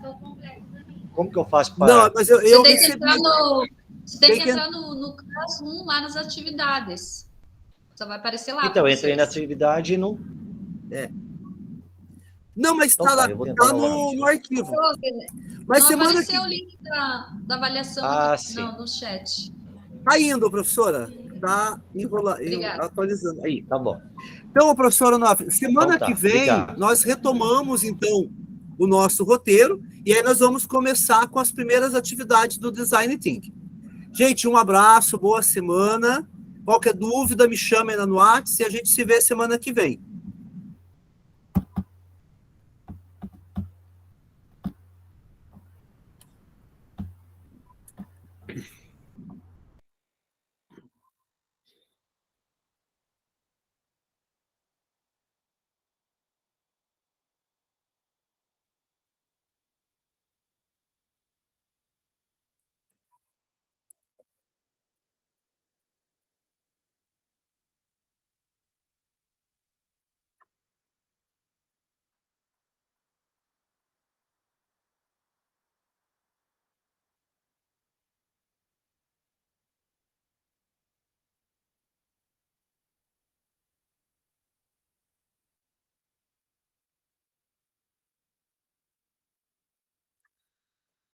Como que eu faço para... Não, mas eu você tem que recebi... Você tem que entrar no Classroom, lá nas atividades. Só vai aparecer lá. Então, eu entrei na atividade e não... Não, mas está lá, tá no arquivo. Mas não semana apareceu que... o link da avaliação no chat. Tá indo, professora. Tá atualizando. Aí. Tá bom. Então, professora Onofre, semana que vem, nós retomamos, então, o nosso roteiro, e aí nós vamos começar com as primeiras atividades do Design Thinking. Gente, um abraço, boa semana. Qualquer dúvida, me chame aí no WhatsApp e a gente se vê semana que vem.